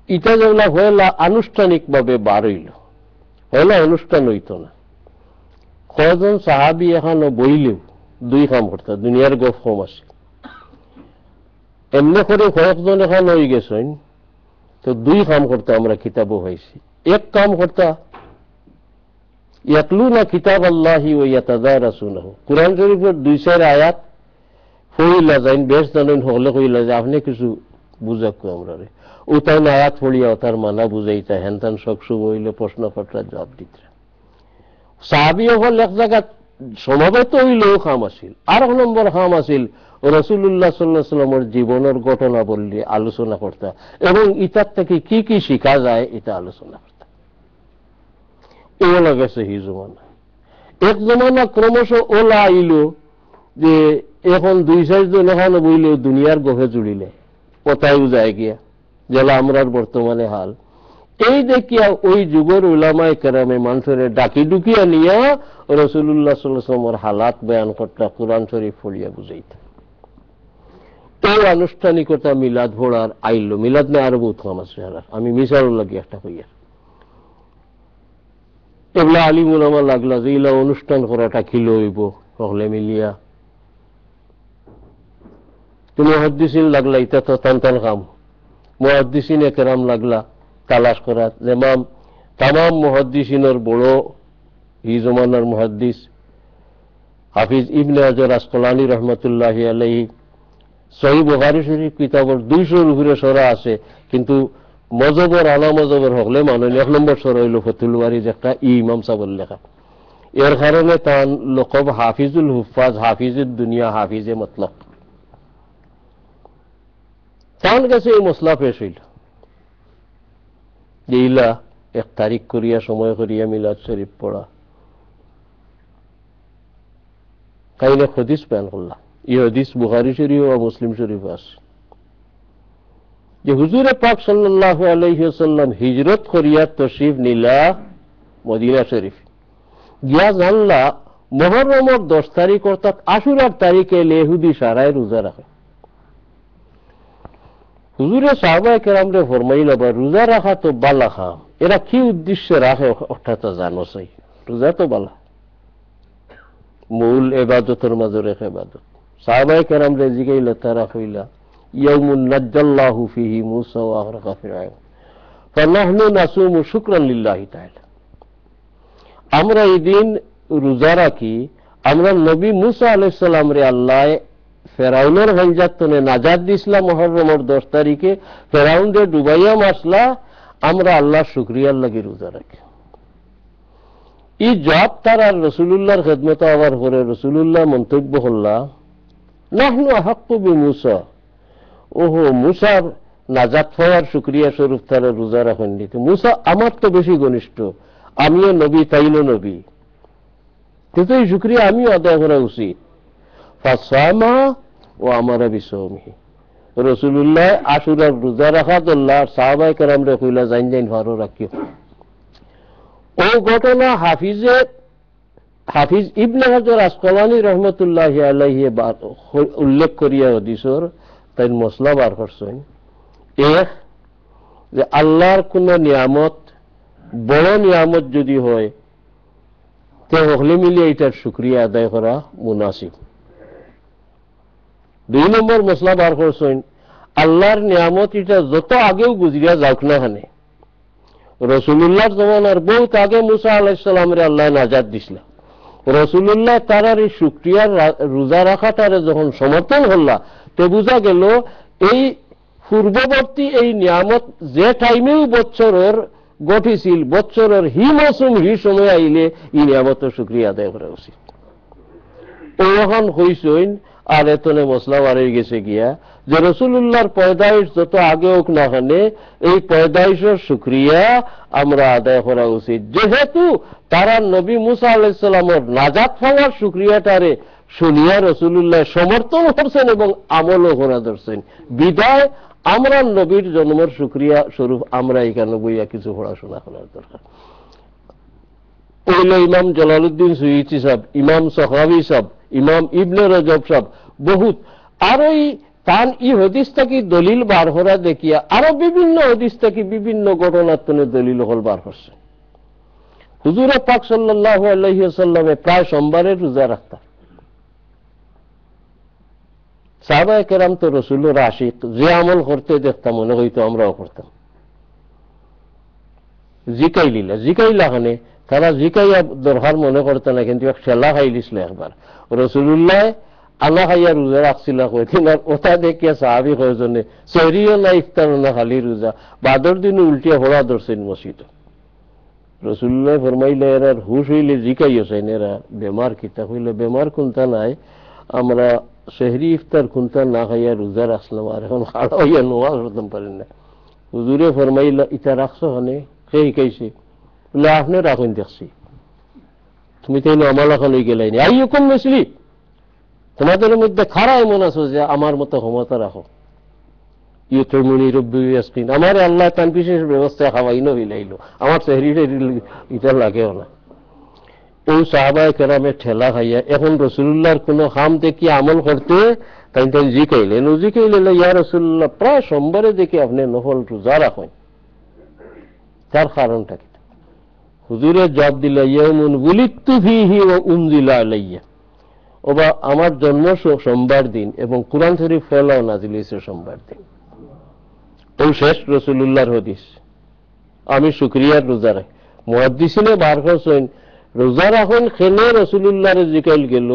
এটা যেগুলা হইলা আনুষ্ঠানিকভাবে বার হইল, হইলা অনুষ্ঠান হইত না। কয়জন সাহাবি এখানে বইলেও 2 কাম করতে, দুনিয়ার গপ কম আছে। এমনি করে কয়েকজন এখানে হয়ে গেছেন, তো 2 কাম করতে আমরা কিতাবও হয়েছি। এক কাম করতে ইয়াতলুনা কিতাব আল্লাহি ওয়া ইয়াতাদারাসুনাহু, কুরআন শরীফের 2-4 আয়াত পড়িলা যাইন, বেশ জানেন হলে কইলা যে আপনি কিছু বুঝাক আমরা রে, ওটাই আয়াত পড়িয়া তার মানা বুঝাইতা, হেনতান সবসময় হইলে প্রশ্নপত্রের জবাব দিতে। সাহাবী হল এক জায়গা সমবেত হইলেও খাম আসিল। আর 1 নম্বর খাম আসিল রাসূলুল্লাহ সাল্লাল্লাহু আলাইহি ওয়াসাল্লামের জীবনের ঘটনা বললে আলোচনা করতে, এবং ইতার থেকে কি কি শিখা যায় এটা আলোচনা করতে। এগুলো গেছে হি জমানা। এক জমানা ক্রমশ ওলা আইল যে এখন 2-4 জন এখানে বইলেও দুনিয়ার গহে জুড়িলে কোথায় যায় গিয়া, যেটা আমরার বর্তমানে হাল। এই দেখিয়া ওই যুগের উলামায়ে কেরামে মানুষের ডাকি ডুকিয়া নিয়া রাসূলুল্লাহ সাল্লাল্লাহু আলাইহি ওয়াসাল্লামের হালাত বয়ান করতে, কুরআন শরীফ পড়িয়া বুঝাইতে। এই আনুষ্ঠানিকতা মিলাদ ভোড়ার আইল। মিলাদ না আরো বহুত কাম আছে, আমি মিসাল লাগি একটা কইয়া। এগুলা আলিম উলামা লাগলা যে ইলা অনুষ্ঠান করাটা কি লইব সকলে মিলিয়া। তুমি মুহাদ্দিসিন লাগলা, এটা তো টান কাম। মুহাদ্দিসিনে কেরাম লাগলা তালাশ করা, যেমন তামাম মুহাদ্দিসিনের বড় এই জমানার মুহাদ্দিস হাফিজ ইবনে হাজার আসকালানী রহমাতুল্লাহি আলাইহি, সহিহ বুখারী শরীফ কিতাবের 200-র উপরে সরা আছে, কিন্তু মজবর আলা মজবর হকলে মানেন 1 নম্বর সরা হইল ফতুল বারী, যেটা ইমাম সাহেবের লেখা। এর কারণে তার লকব হাফিজুল হুফাজ, হাফিজুদ দুনিয়া, হাফিজে মতলব। তার কাছে এই মশলা পেশ হইল যে ইলা 1 তারিখ করিয়া সময় করিয়া মিলাদ শরীফ পড়া। কাইলে হাদিস বয়ান করলাম, এই হাদিস বুখারী শরীফ ও মুসলিম শরীফ আছে যে হুজুরে পাক সাল্লাল্লাহু আলাইহি ওয়াসাল্লাম হিজরত করিয়া তশরিফ নিলা মদিনা শরীফ গিয়া জানলা মুহররমের 10 তারিখ অর্থাৎ আশুরার তারিখে ইহুদি সারায় রোজা রাখে। হুজুরে সাহাবায়ে কেরামরে ফরমাইল, বা রোজা রাখা তো বালা খাম, এরা কি উদ্দেশ্যে রাখে অর্থাৎ জানো চাই। রোজা তো বালা, মূল ইবাদতের মাঝে রেখে ইবাদত। সাহাবায়ে কেরামরে জিগাইলা, তারা কইলা ইয়াউমুন নাজ্জাল্লাহু ফিহি মূসা ওয়া আগরাকা ফিরআউন ফানাহনু নাসুমু শুকরান লিল্লাহি তাআলা। আমরা এই দিন রোজা রাখি, আমরা নবী মূসা আলাইহিস সালাম রে আল্লাহ ফেরাউনের গঞ্জাতনে নাজাত দিছিলাম মুহররমের 10 তারিখে, ফেরাউন রে ডুবাইয়া মারলা, আমরা আল্লাহর শুকরিয়ার লাগি রোজা রাখি। এই জব তার আর রাসূলুল্লাহর খিদমতে আবার পরে রাসূলুল্লাহ মন্তব্য হল্লা, নাহনু আহাক্কু বিমূসা, ওহো মুসার নাজাত পাওয়ার শুকরিয়া স্বরূপ তারা রোজা রাখেন নি, মুসা আমার তো বেশি ঘনিষ্ঠ, আমিও নবী তাইও নবী, কিন্তু এই শুকরিয়া আমিও আদায় করা উচিত। ফাসামা ও আমারা বিসৌমিহি, রাসূলুল্লাহ আশুরার রোজা রাখা দল্লা, সাহাবায়ে কেরামরে কইলা জাইন জাইন ভালো রাখিও। ও ও ঘটনা হাফিজ ইবনে হাজার আসকালানী রহমতুল্লাহ আলাইহি উল্লেখ করিয়া হদিসর তাই মশলা বার করছেন। এক, যে আল্লাহর কোন নিয়ামত বড় নিয়ামত যদি হয় তে হলে মিলিয়ে এটার শুকরিয়া আদায় করা মুনাসিব। 2 নম্বর মশলা বার করছেন, আল্লাহর নিয়ামত এটা যত আগেও গুজরিয়া যাওক না হানে, রসুল্লাহর জমানার বহুত আগে মুসা আলাইহিস সালামের আল্লাহ নাজাত দিছিল, রসুল্লাহ তারার এই শুকরিয়ার রোজা রাখাটারে যখন সমর্থন হল্লা তো বোঝা গেল এই পূর্ববর্তী এই নিয়ামত যে টাইমেও বছরের গঠিছিল, বছরের হি মৌসুম হি সময় আইলে এই নিয়ামতের শুকরিয়া আদায় করা উচিত। ওখান হইসইন আর এতনে মশলা বাড়ে গেছে গিয়া যে রসুল্লাহর পয়দাইশ যত আগে হোক না হানে এই পয়দাইশের শুকরিয়া আমরা আদায় করা উচিত, যেহেতু তারা নবী মুসা আলাইহিস সালামের নাজাত পাওয়ার শুকরিয়াটারে শুনিয়া রসুল্লাহ সমর্থন করছেন এবং আমলও করা ধরছেন। বিদায় আমরা নবীর জন্মের শুকরিয়া স্বরূপ আমরা এখানে বইয়া কিছু পড়াশোনা করার দরকার। ওইল ইমাম জালালউদ্দিন সুয়ুতি সাহেব, ইমাম সখাবি সাহেব, ইমাম ইবনে রজব সাহেব বহুত, আর ওই তান ই হদিস থাকি দলিল বার করা দেখিয়া আরো বিভিন্ন হদিস থাকি বিভিন্ন ঘটনাত্মনে দলিল হল বার করছে। হুজুর পাক সাল্লাল্লাহু আলাইহি ওয়াসাল্লামে প্রায় সোমবারে রোজা রাখতেন। সাহাবায়ে কেরাম তো রাসূলের আশিক, যে আমল করতে দেখতাম মনে হইতো আমরাও করতাম। জিকাইলা হানে তারা জিকাইয়া দরকার মনে করতে না, কিন্তু খেলা খাইলিছিল একবার রসুল্লাহ আনা খাইয়া রোজা রাখছিল কয়েকদিন, আর ওটা দেখিয়া সাহাবি কয়েকজনে সেহরিও না ইফতারও না খালি রোজা, বাদর দিন উল্টিয়া হওয়া ধরছেন মসজিদ। রসুল্লাহ ফরমাইলে এরা হুশ হইলে জিকাইও চাইন, এরা বেমার কিতা হইলে বেমার কোনটা নাই, আমরা সেহরি ইফতার কোনটা না খাইয়া রোজা রাখলাম আর এখন খাড়া হইয়া নোয়া করতাম পারেন না। হুজুরে ফরমাইলা ইটা রাখছো হানে কে শিখাইছে বলে আপনি রাখুন দেখছি, তুমি তো আমল এখন হয়ে গেলাই আই হুকুম মিসলি, তোমাদের মধ্যে খারা এমন আছো যে আমার মতো ক্ষমতা রাখো। ইউতমুনি রব্বি ইয়াসকিন, আমার আল্লাহ তান বিশেষ ব্যবস্থা খাওয়াইনো হইলাইলো, আমার সেহরি এটা লাগেও না। ওই সাহাবায়ে কেরামে ঠেলা খাইয়া এখন রসুল্লাহর কোন হাম দেখি আমল করতে তাই জিকাইলেন। জিকাইলেন ইয়া রসুল্লাহ প্রায় সোমবারে দেখি আপনি নফল রোজা রাখেন, তার কারণটা কি? হুজুরে জবাব দিল ইয়াউমুন উলিদতু ফীহি ওয়া উনজিলা আলাইয়া, ওবা আমার জন্ম সোমবার দিন এবং কুরআন শরীফ ফেলাও নাজিল হয়েছে সোমবার দিন। ওই শেষ রসুল্লাহর হদিস। আমি শুকরিয়ার রোজা রাখি। মুহাদ্দিসিনে বার করছেন রোজা রাখুন খেলে রসুল্লাহরে জিকাইল গেল,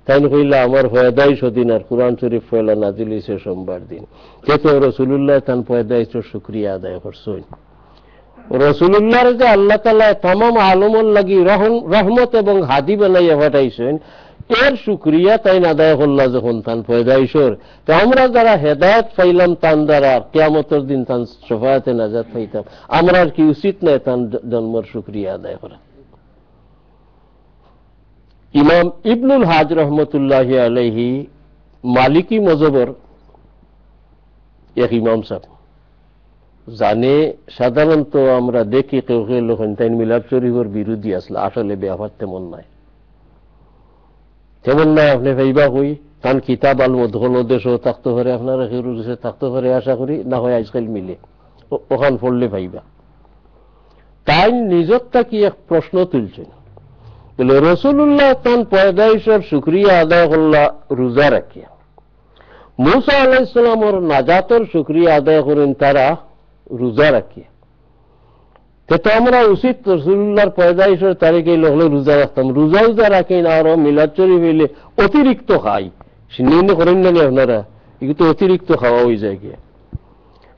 তাই কইলা আমার পয়দাইশ দিন আর কুরআন শরীফ ফেলা নাজিল হয়েছে সোমবার দিন। কিন্তু রসুল্লাহ তান পয়দাইশের শুকরিয়া আদায় করছেন। রসুল্লাহর যে আল্লাহ তাআলা তামাম আলমর লাগি রহমত এবং হাদি বানাইয়া পাঠাইছেন, এর শুকরিয়া তাই আদায় করলা যখন তান পয়দাইশর, তো আমরা যারা হেদায়েত পাইলাম তান দ্বারা কিয়ামতের দিন তান শাফায়াতে নাজাত পাইতাম, আমরা আর কি উচিত নয় তান জন্মের শুকরিয়া আদায় করা। ইমাম ইবনুল হাজ রহমতুল্লাহি আলাইহি মালিকি মযহবের এক ইমাম সাহেব, জানে সাধারণত আমরা দেখি কেউ কেউ লোক তাই মিলাদ শরীফের বিরোধী আসলে, আসলে ব্যাপার তেমন নাই, তেমন নাই। আপনি ভাইবা কই কারণ কিতাব আল মধুল দেশও থাকতে পারে, আপনারা দেশে থাকতে পারে আশা করি, না হয় আজকাল মিলে ওখান পড়লে ভাইবা। তাই নিজরটা কি এক প্রশ্ন তুলছেন, বলে রসুল্লাহ তান পয়দাইশের শুকরিয়া আদায় করলা রোজা রাখিয়া, মুসা আলাইহিস সালামের নাজাতের শুকরিয়া আদায় করেন তারা রোজা রাখিয়া। তো আমরা উচিত রসুল্লাহর পয়দাইশের তারিখে হলে রোজা রাখতাম, রোজা রাখি না আরো মিলাদ শরীফ হইলে অতিরিক্ত খাই, সিন্নি করেন না আপনারা, এগুলো অতিরিক্ত খাওয়া হয়ে যায় গিয়া।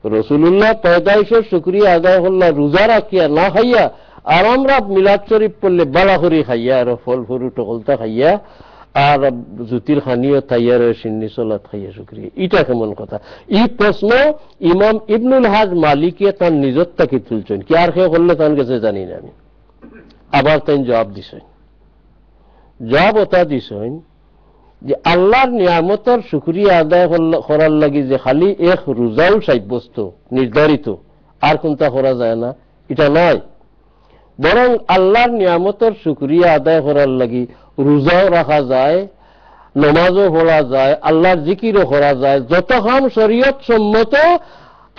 রসুল্লাহ পয়দাইশের শুকরিয়া আদায় করলা রোজা রাখিয়া না খাইয়া, আর আমরা মিলাদ শরীফ পড়লে বালা করে খাইয়া আর ফল ফুরু টকলতা খাইয়া আর জুতির খানিও থাইয়ার সিন্নি চলাত খাইয়া শুকরিয়া, এটা কেমন কথা? এই প্রশ্ন ইমাম ইবনুল হাজ মালিকিয়া তার নিজর তাকে তুলছেন, কি আর কেউ করলে তার কাছে জানি না আমি। আবার তাই জবাব দিছেন, জবাব ওটা দিছেন যে আল্লাহর নিয়ামতের শুকরিয়া আদায় করার লাগি যে খালি এক রোজাও সাব্যস্ত নির্ধারিত, আর কোনটা করা যায় না, এটা নয়। বরং আল্লাহর নিয়ামতের শুকরিয়া আদায় করার লাগি রোজাও রাখা যায়, নমাজও পড়া যায়, আল্লাহর জিকিরও করা যায়, যত কাম শরীয়ত সম্মত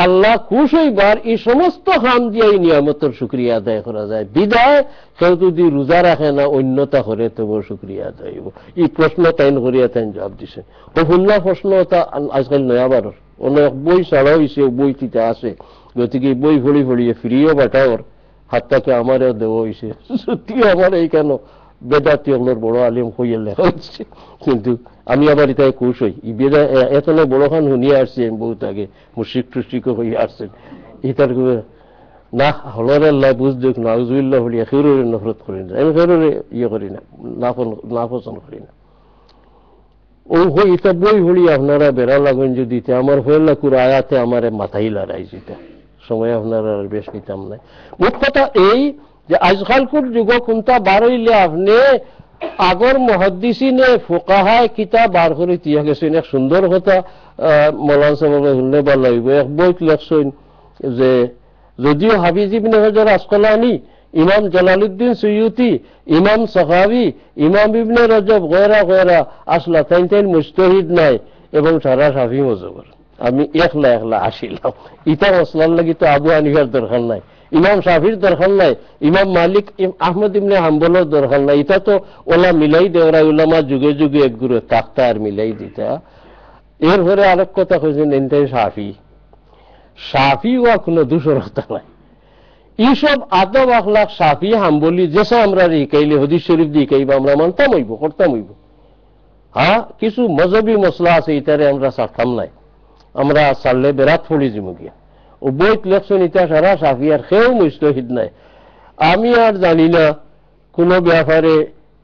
আল্লাহ খুশ হইবার এই সমস্ত কাম দিয়ে এই নিয়ামতের শুকরিয়া আদায় করা যায়। বিদায় কেউ যদি রোজা রাখে না অন্যতা করে তবু শুকরিয়া আদায় হইব। এই প্রশ্ন তাইন করিয়া তাইন জবাব দিছে। ও শুনলা প্রশ্ন তা আজকাল নয়াবারর অনেক বই ছাড়াও হয়েছে, বই তিতা আছে, গতিকে বই ফড়ি ফড়িয়ে ফিরিয়েও বাটাওর হাত তাকে আমারও দেওয়া হয়েছে। সত্যি আমার এই কেন বেদাতি ওগুলোর বড় আলিম হইয়ে লেখা হচ্ছে, কিন্তু আমি আবার এটাই খুশ হই। বেদা এতনে বড় খান শুনিয়ে আসছি আমি বহুত আগে, মুশরিক টুশরিকও হইয়া আসছেন। ইতার না হলরে আল্লাহ বুঝ দেখ নাউজুবিল্লাহ বলিয়া খেরুরে নফরত করি না, আমি খেরুরে ইয়ে করি না, না পছন্দ করি না। ও হই এটা বই হলি আপনারা বেড়া লাগেন যদি আমার হয়ে লাকুর আয়াতে আমার মাথাই লড়াই যেটা সময় আপনারা আর বেশ নিতাম নাই। মোট কথা এই যে আজকালকুর যুগ কোনটা বার হইলে আপনি আগর মুহাদ্দিসিনে ফুকাহায় কিতাব বার করে দিয়া গেছেন। এক সুন্দর কথা মৌলানা সাহেব শুনলে ভালো হইব। এক বই লেখছেন যে যদিও হাফিজ ইবনে হাজার আসকালানি, ইমাম জালালউদ্দিন সুয়ুতি, ইমাম সাখাবি, ইমাম ইবনে রজব গয়রা গয়রা আসলা তাইন তাইন মুজতাহিদ নাই এবং সারা শাফি মজবর। আমি একলা আসিলাম। ইটা মসলার লাগি তো আবু হানিফার দরকার নাই, ইমাম শাফির দরকার নাই, ইমাম মালিক আহমদ ইবনে হাম্বলের দরকার নাই। এটা তো ওলা মিলাই দেওয়া উলামা যুগে যুগে এক গুরু তাক্তা আর মিলাই দিতা। এর পরে আরেক কথা কইছেন এনটাই সাফি ওয়া কোনো দূষরতা নাই। এইসব আদব আখলাক সাফি হাম্বলি যেসা আমরা শিখাইলে হদিস শরীফ দিয়ে শিখাইবা আমরা মানতাম হইব, করতাম হইব। হ্যাঁ, কিছু মজহবি মশলা আছে ইটারে আমরা ছাড়তাম নাই, আমরা ছাড়লে বেড়াত ফড়ি যাবো গিয়া। ও বইত লেখছেন ইটা সারা সাফি আর কেউ মুজতাহিদ নাই। আমি আর জানি না কোনো ব্যাপারে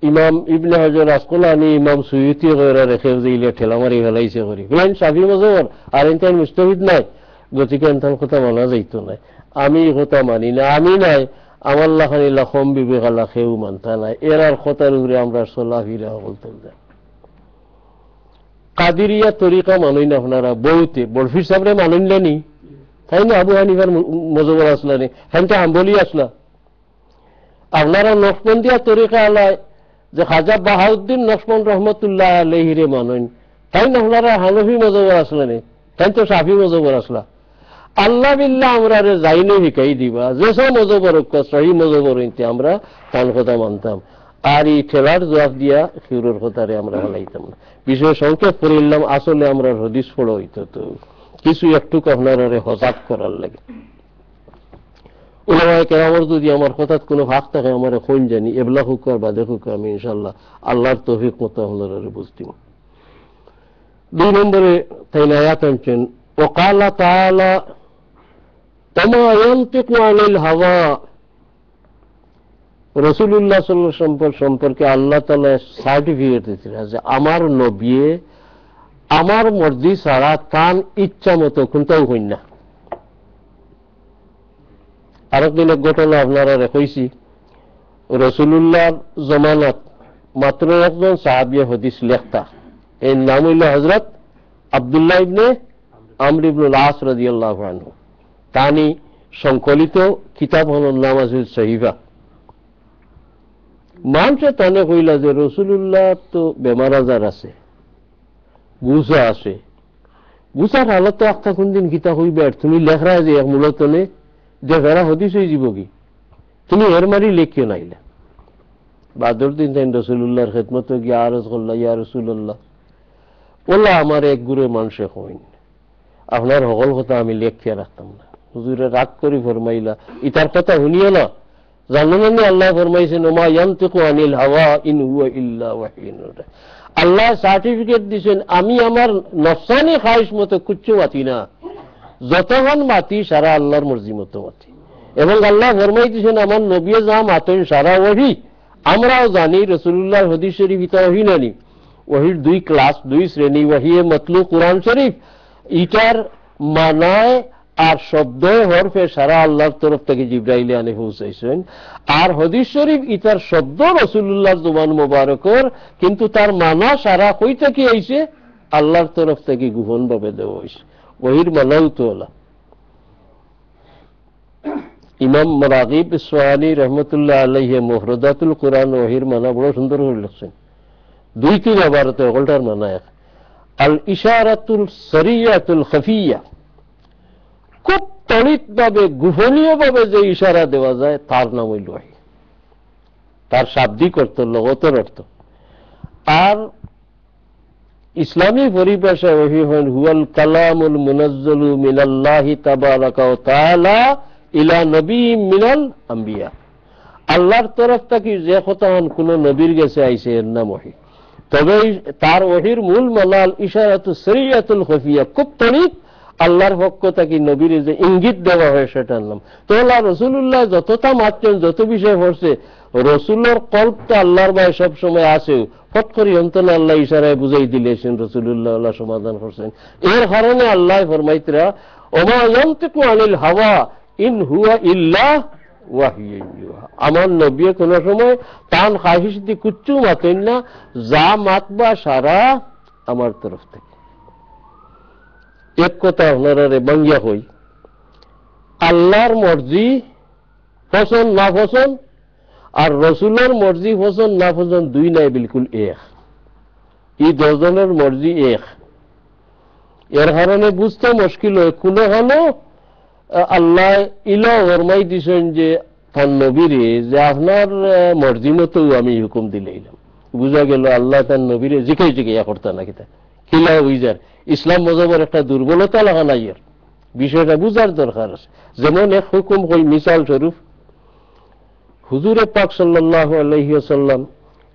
ইমাম ইবনে হাজার আসকালানি, ইমাম সুয়ুতি গয়রা রেখে যে ইলে ঠেলা মারি ফেলাইছে করি সাফি মজহর আর এনটাই মুজতাহিদ নাই, গতিকে এনটার কথা মানা যাইত নাই। আমি কথা মানি না, আমি নাই আমার লাখানিলা কম বিবেকালা খেউ মানতা নাই। এর আর কথার উপরে আমরা চলা ফিরা বলতে যাই। কাদিরিয়া তরিকা মানুই না আপনারা বহুতে, বরফির সামনে মানুনলেনি তাই না? আবু হানিফার মজবর আসলানি, হ্যাঁ হাম্বলি আসলা। আপনারা নকশবন্দিয়া তরিকা আলায় যে খাজা বাহাউদ্দিন নকশবন্দ রহমতুল্লাহ আলাইহিরে মানুন, তাই না? আপনারা হানফি মজবর আসলানি, তাই তো সাফি মজবর আসলা। আল্লাহ বিল্লাহ আমরা যাইলে শিকাই দিবা যেসব মজবর সহি মজবর হইতে আমরা তার কথা মানতাম, আর এই ঠেলার জবাব দিয়া ফিরোর কথারে আমরা হালাইতাম না। বিষয় সংক্ষেপ করিলাম, আসলে আমরা হদিস পড়া হইতো তো কিছু একটু আপনার হজাত করার লাগে। ওলামায়ে কেরামের যদি আমার কথাত কোনো ভাগ থাকে আমার কোন জানি এবলা হুক আর বাদে হুক আমি ইনশাল্লাহ আল্লাহর তৌফিক মতো আপনারা বুঝতিম। 2 নম্বরে তাই আয়াত আনছেন وقال تعالى وما ينطق عن الهوى। রাসূলুল্লাহ সাল্লাল্লাহু আলাইহি ওয়াসাল্লাম সম্পর্কে আল্লাহ তাআলা সার্টিফিকেট দিয়েছেন যে আমার নবী আমার মর্জি ছাড়া তার ইচ্ছা মতো কোনটাও হইন না। আরেকদিন এক ঘটনা আপনারা কইছি, রাসূলুল্লাহর জমানাত মাত্র একজন সাহাবী হাদিস লেখতা, এর নাম হইল হযরত আব্দুল্লাহ ইবনে আমর ইবনুল আস রাদিয়াল্লাহু আনহু। তানি সংকলিত কিতাব হল নামাজুল সহিফা। মানুষে তানে কইলা যে রাসূলুল্লাহ তো বেমার আজার আছে, গুসা আছে, গুসার হালত একটা কোনদিন কিতা হইবে, আর তুমি লেখরা যে এক মূলত নে যে ফেরা হদিস হয়ে যাব কি, তুমি এর মারি লেখিও নাইলা। বাদর দিন তাই রাসূলুল্লাহর খেদমতে গিয়ে আরজ করলা, ইয়া রাসূলুল্লাহ ওলা আমার এক গুরে মানুষে হইন, আপনার সকল কথা আমি লেখিয়া রাখতাম না। হুজুরে রাগ করি ফরমাইলা, ইতার কথা শুনিও না, জানো না আল্লাহ ফরমাইছেন ওমা ইয়ানতিকু আনিল হাওয়া ইন হুয়া ইল্লা ওয়াহিয়ুন ইউহা। আল্লাহ সার্টিফিকেট দিয়েছেন আমি আমার নফসানি খায়শ মতো কিচ্ছু মাতি না, যতক্ষণ মাতি সারা আল্লাহর মর্জি মতো মাতি। এবং আল্লাহ ফরমাই দিয়েছেন আমার নবী যা মাতেন সারা ওহি। আমরাও জানি রাসূলুল্লাহর হাদিস শরীফ ইতা ওহি নানি, ওহির 2 ক্লাস 2 শ্রেণী, ওহিয়ে মতলু কোরআন শরীফ, ইটার মানায় আর শব্দ হরফে সারা আল্লাহর তরফ থেকে জিবরাইল আনে পৌঁছাইছেন। আর হাদিস শরীফ ইতার শব্দ রাসূলুল্লাহর জবান মোবারকর, কিন্তু তার মানা সারা কই থেকে আইছে? আল্লাহর তরফ থেকে গোপন ভাবে দেওয়া হয়েছে। ওহির মানাও তো হলা। ইমাম রাগিব ইসফাহানি রহমতুল্লাহ আলাইহি মুফরদাতুল কুরআন ওহির মানা বড় সুন্দর করে লিখছেন। 2-3 আবারতে ওটার মানা এক, আল ইশারাতুল সরিয়াতুল খফিয়া, খুব তড়িৎভাবে গোপনীয়ভাবে যে ইশারা দেওয়া যায় তার নাম হইল ওহী, তার শাব্দিক অর্থ লগতের অর্থ। আর ইসলামী পরিভাষায় ওহী হন হুয়াল কালামুল মুনাজ্জালু মিনাল্লাহি তাবারাকা ওয়া তাআলা ইলা নবিয়্যিম মিনাল আম্বিয়া, আল্লাহর তরফ থেকে যে কথা কোন নবীর কাছে আইছে এর নাম ওহী। তবে তার ওহীর মূল মানাল ইশারাতুস সরিয়াতুল খফিয়া, খুব তড়িৎ আল্লাহর পক্ষ থেকে নবীর যে ইঙ্গিত দেওয়া হয় সেটার নাম। তাহলে রাসূলুল্লাহ যতটা মাত্রেন, যত বিষয় পড়ছে, রসুলের কল্পটা আল্লাহর ভাই সব সময় আসেও ফট করে অন্তনে আল্লাহ ইশারায় বুঝাই দিলেছেন, রসুলুল্লাহ আল্লাহ সমাধান করছেন। এর কারণে আল্লাহ ফরমাইতরা ওমা ইয়ানতিকু আনিল হাওয়া ইন হুয়া ইল্লা ওয়াহিয়ুন ইউহা, আমার নবী কোন সময় তান খাহিশ দি কুচ্ছু মাতেন না, যা মাতবা সারা আমার তরফ থেকে। এক কথা আপনারা বাঙ্গিয়া হই, আল্লাহর মর্জি পছন্দ না পছন্দ আর রসুলের মর্জি পছন্দ না পছন্দ দুই নাই, বিলকুল এক। এই 10 জনের মর্জি এক। এর কারণে বুঝতে মুশকিল হয় কোনো হলো আল্লাহ ইলা ফরমাই দিছেন যে তার নবীরে যে আপনার মর্জি মতো আমি হুকুম দিলাম। বুঝা গেল আল্লাহ তার নবীরে জিকাই জিকাইয়া করতে না কিতা কিলা বুঝার ইসলাম মজহবের একটা দুর্বলতা লাগা নাই, এর বিষয়টা বুঝার দরকার আছে। যেমন এক হুকুম কই মিসাল স্বরূপ, হুজুরে পাক সাল্লাল্লাহু আলাইহি ওয়াসাল্লাম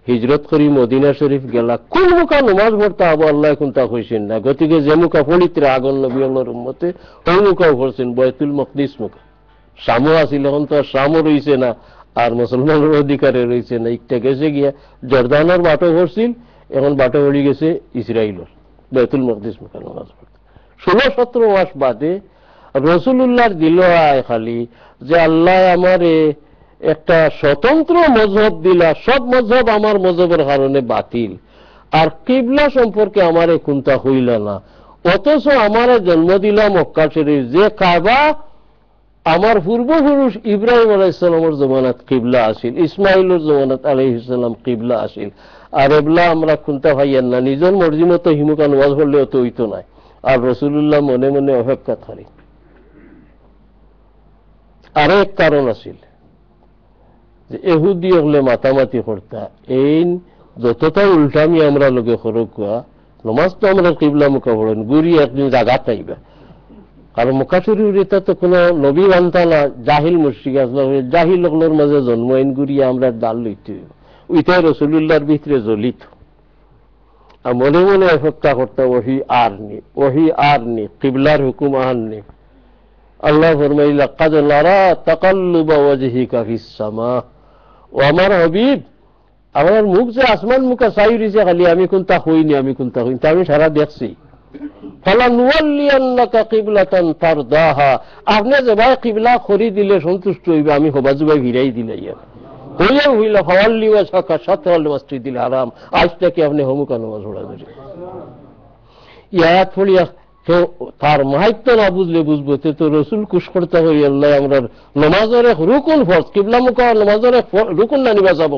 হিজরত করি মদিনা শরীফ গেলা, কোন মুখা নমাজ পড়তে হবো আল্লাহ কোনটা কইছেন না, গতিকে যে মুখা পড়িত্রে আগন নবী আল্লাহর উম্মতে ওই মুখাও পড়ছেন বাইতুল মকদিস মুখা। শামও আছিল, এখন তো শামও রইছে না, আর মুসলমানের অধিকারে রইছে না, একটা গেছে গিয়া জর্দানের বাটো পড়ছিল, এখন বাটো পড়ি গেছে ইসরাইলের বাইতুল মকদিস মুখা নমাজ পড়তে। 16-17 মাস বাদে রসুলুল্লাহর দিল আয় খালি যে আল্লাহ আমারে একটা স্বতন্ত্র মজহব দিলা, সব মজহব আমার মজহবের কারণে বাতিল, আর কিবলা সম্পর্কে আমারে কোনটা হইল না, অথচ আমারে জন্ম দিলা মক্কা শরীফ, যে কাবা আমার পূর্বপুরুষ ইব্রাহিম আলাইহিস সালামের জমানাত কিবলা আসিল, ইসমাইলের জমানাত আলাইহিস সালাম কিবলা আসিল, আর এবলা আমরা কোনটা ভাইয়ান না, নিজের মর্জি মতো হিমুকা নওয়াজ পড়লেও তো হইতো নাই। আর রাসূলুল্লাহ মনে মনে অপেক্ষা করি। আরো এক কারণ আছিল, এহুদি হলে মাতামাতি করতা, এই যতটা উল্টামি আমরা লোকে খরকুয়া নমাজ তো আমরা কিবলা মুখা পড়েন, গুড়ি একদিন জাগা পাইবা, কারণ মুখা শরীর এটা তো কোনো নবী বান্তা না, জাহিল মুশরিক আসলে জাহিল লোকগুলোর মাঝে জন্ম, আইন গুড়িয়া আমরা ডাল লইতে ওইটাই রসুলুল্লাহর ভিতরে জ্বলিত। আর মনে মনে অপেক্ষা করতে ওহি আর নি কিবলার হুকুম আর নি। আল্লাহ ফরমাইল লাকাদ নারা তাকাল্লুবা ওয়াজহিকা ফিস সামা, ও আমার হাবিব আমার মুখ যে আসমান মুখে চাই রইছে, খালি আমি কোনটা হইনি, আমি কোনটা হইনি, আমি সারা দেখছি। ফালানুওয়াল্লিয়ান্নাকা কিবলাতান তারদাহা, আপনি যে ভাই কিবলা খরি দিলে সন্তুষ্ট হইবে, আমি হবা জুবাই ভিড়াই দিলে হইয়া হইলা ফাওয়াল্লি ওয়াজহাকা শাতরাল মাসজিদিল হারাম, আজ থেকে আপনি হমুকা নামাজ পড়া ধরে। ইয়াত পড়িয়া তার মাহাত্য না বুঝলে বুঝবো তো রসুল কুশ করতে হই আল্লাহ আমরা নমাজের এক রুকুন ফরজ, কিবলা মুখা নমাজের এক রুকুন না নিবা যাব,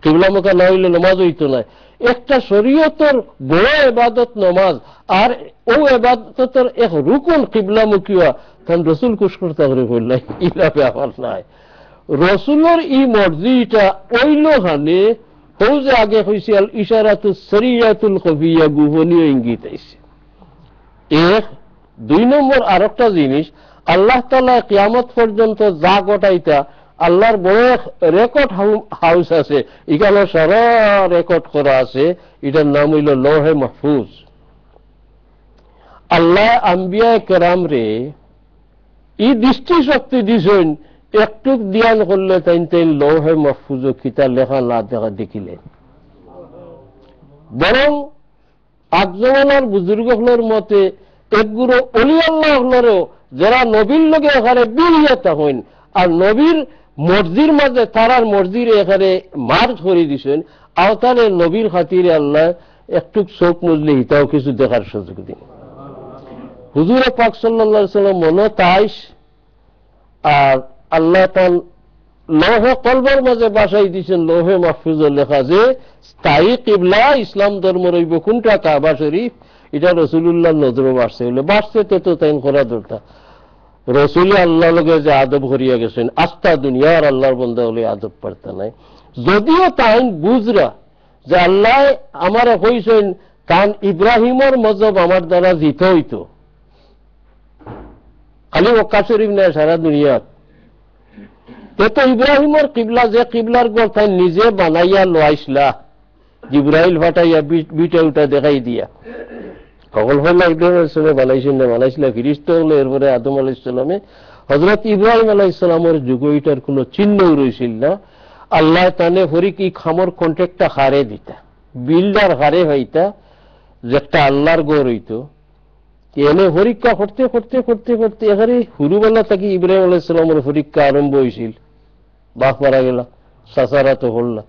কিবলা মুখা না হইলে নমাজ হইতো না। একটা শরীয়তের বড় ইবাদত নমাজ, আর ও ইবাদতের এক রুকুন কিবলা মুখিয়া, তখন রসুল কুশ করতে করে হইল ইলা ব্যাপার নাই। রসুলের ই মর্জিটা ওইল হানে হৌ যে আগে হয়েছে আল ইশারাতুস সরিয়াতুল খফিয়া, গোপনীয় ইঙ্গিত আইছে। 2 নম্বর আর একটা জিনিস, আল্লাহ তাআলা কিয়ামত পর্যন্ত যা ঘটাইতা আল্লাহর বড় রেকর্ড হাউস আছে, এখানে সারা রেকর্ড করা আছে, এটার নাম হইল লৌহে মাহফুজ। আল্লাহ আম্বিয়া কেরাম রে ই দৃষ্টি শক্তি দিছেন, একটু ধ্যান করলে তাই লৌহে মাহফুজ কিতা লেখা না দেখা দেখিলেন। বরং আগজমানার বুজুর্গগুলোর মতে একগুলো অলি আল্লাহ হলেও যারা নবীর লোকে এখানে বিলিয়াতা হইন, আর নবীর মর্জির মাঝে তারার মর্জির এখানে মার্চ করে দিছেন, আওতালে নবীর খাতিরে আল্লাহ একটু চোখ মুজলে হিতাও কিছু দেখার সুযোগ দিন। হুজুরে পাক সাল্লাল্লাহু আলাইহি ওয়াসাল্লাম মনে তাইশ, আর আল্লাহ তান লৌহে কলবের মাঝে বাসাই দিয়েছেন, লৌহে মাহফুজে লেখা যে স্থায়ী কিবলা ইসলাম ধর্ম রইব কোনটা, কাবা শরীফ। এটা রসুলুল্লাহ নজরে বাড়ছে, হইলে বাড়ছে তো তাই করা দরকার। রসুল আল্লাহ লগে যে আদব করিয়া গেছেন, আস্থা দুনিয়ার আল্লাহর বন্ধা হলে আদব পারতা নাই। যদিও তাই বুঝরা যে আল্লাহ আমার কইছেন কান ইব্রাহিমর মজব আমার দ্বারা জিত হইত, খালি মক্কা শরীফ নেয় সারা দুনিয়ার। তো ইব্রাহিমর কিবলা যে কিবলার গড় তাই নিজে বানাইয়া লোয়াইসলা, জিব্রাইল ফাটাইয়া বিটা উঠা দেখাই দিয়া। সকল ফেলা ইব্রাহিম বানাইছেন না, বানাইছিল ফিরিস্ত হলো। এরপরে আদম আলাইসালামে হজরত ইব্রাহিম আলাইসালামের যুগ এটার কোন চিহ্নও রয়েছিল না। আল্লাহ তানে ফরিক ই খামর কন্ট্রাক্টটা হারে দিতা, বিল্ডার হারে হইতা, যে একটা আল্লাহর গড় হইত। এনে পরীক্ষা করতে করতে করতে করতে এখানে হুরুবেলা থেকে ইব্রাহিম আলাইসালামের পরীক্ষা আরম্ভ হয়েছিল। বাপ মারা গেল, চাচারা তো হল না।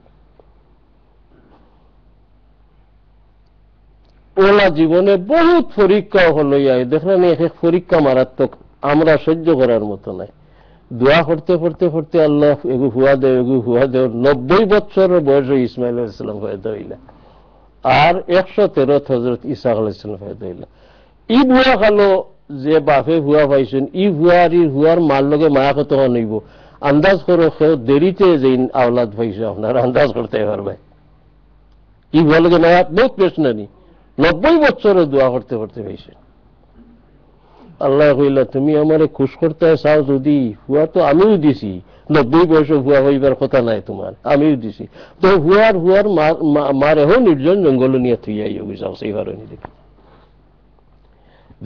ওলা জীবনে বহুত পরীক্ষা হলো, দেখলেন এক এক পরীক্ষা মারাত্মক, আমরা সহ্য করার মতো নাই। দোয়া করতে করতে করতে আল্লাহ এগু হুয়া দেও এগু হুয়া দেও, 90 বছরের বয়সে ইসমাইল আলাইসালাম ফয়দা হইলা, আর 113 হজরত ইসা আলাইসালাম ফয়দা হইলা। ই ভুয়া খালো যে বাপে ভুয়া পাইছেন, ই হুয়ার মার লগে মায়া কত নইব, আন্দাজ করো কেউ দেরিতে যে আওলাদ পাইছে আপনার আন্দাজ করতে পারবে। ই ভুয়া লগে মায়া বহুত বেশ নানি, 90 বছরে দোয়া করতে করতে পাইছে। আল্লাহ কইলা তুমি আমারে খুশ করতে চাও যদি, হুয়া তো আমিও দিছি, 90 বয়সে হুয়া হইবার কথা নাই তোমার, আমিও দিছি। তো হুয়ার মার এখন নির্জন জঙ্গল নিয়ে থুইয়াই যাও সেই কারণে দেখি।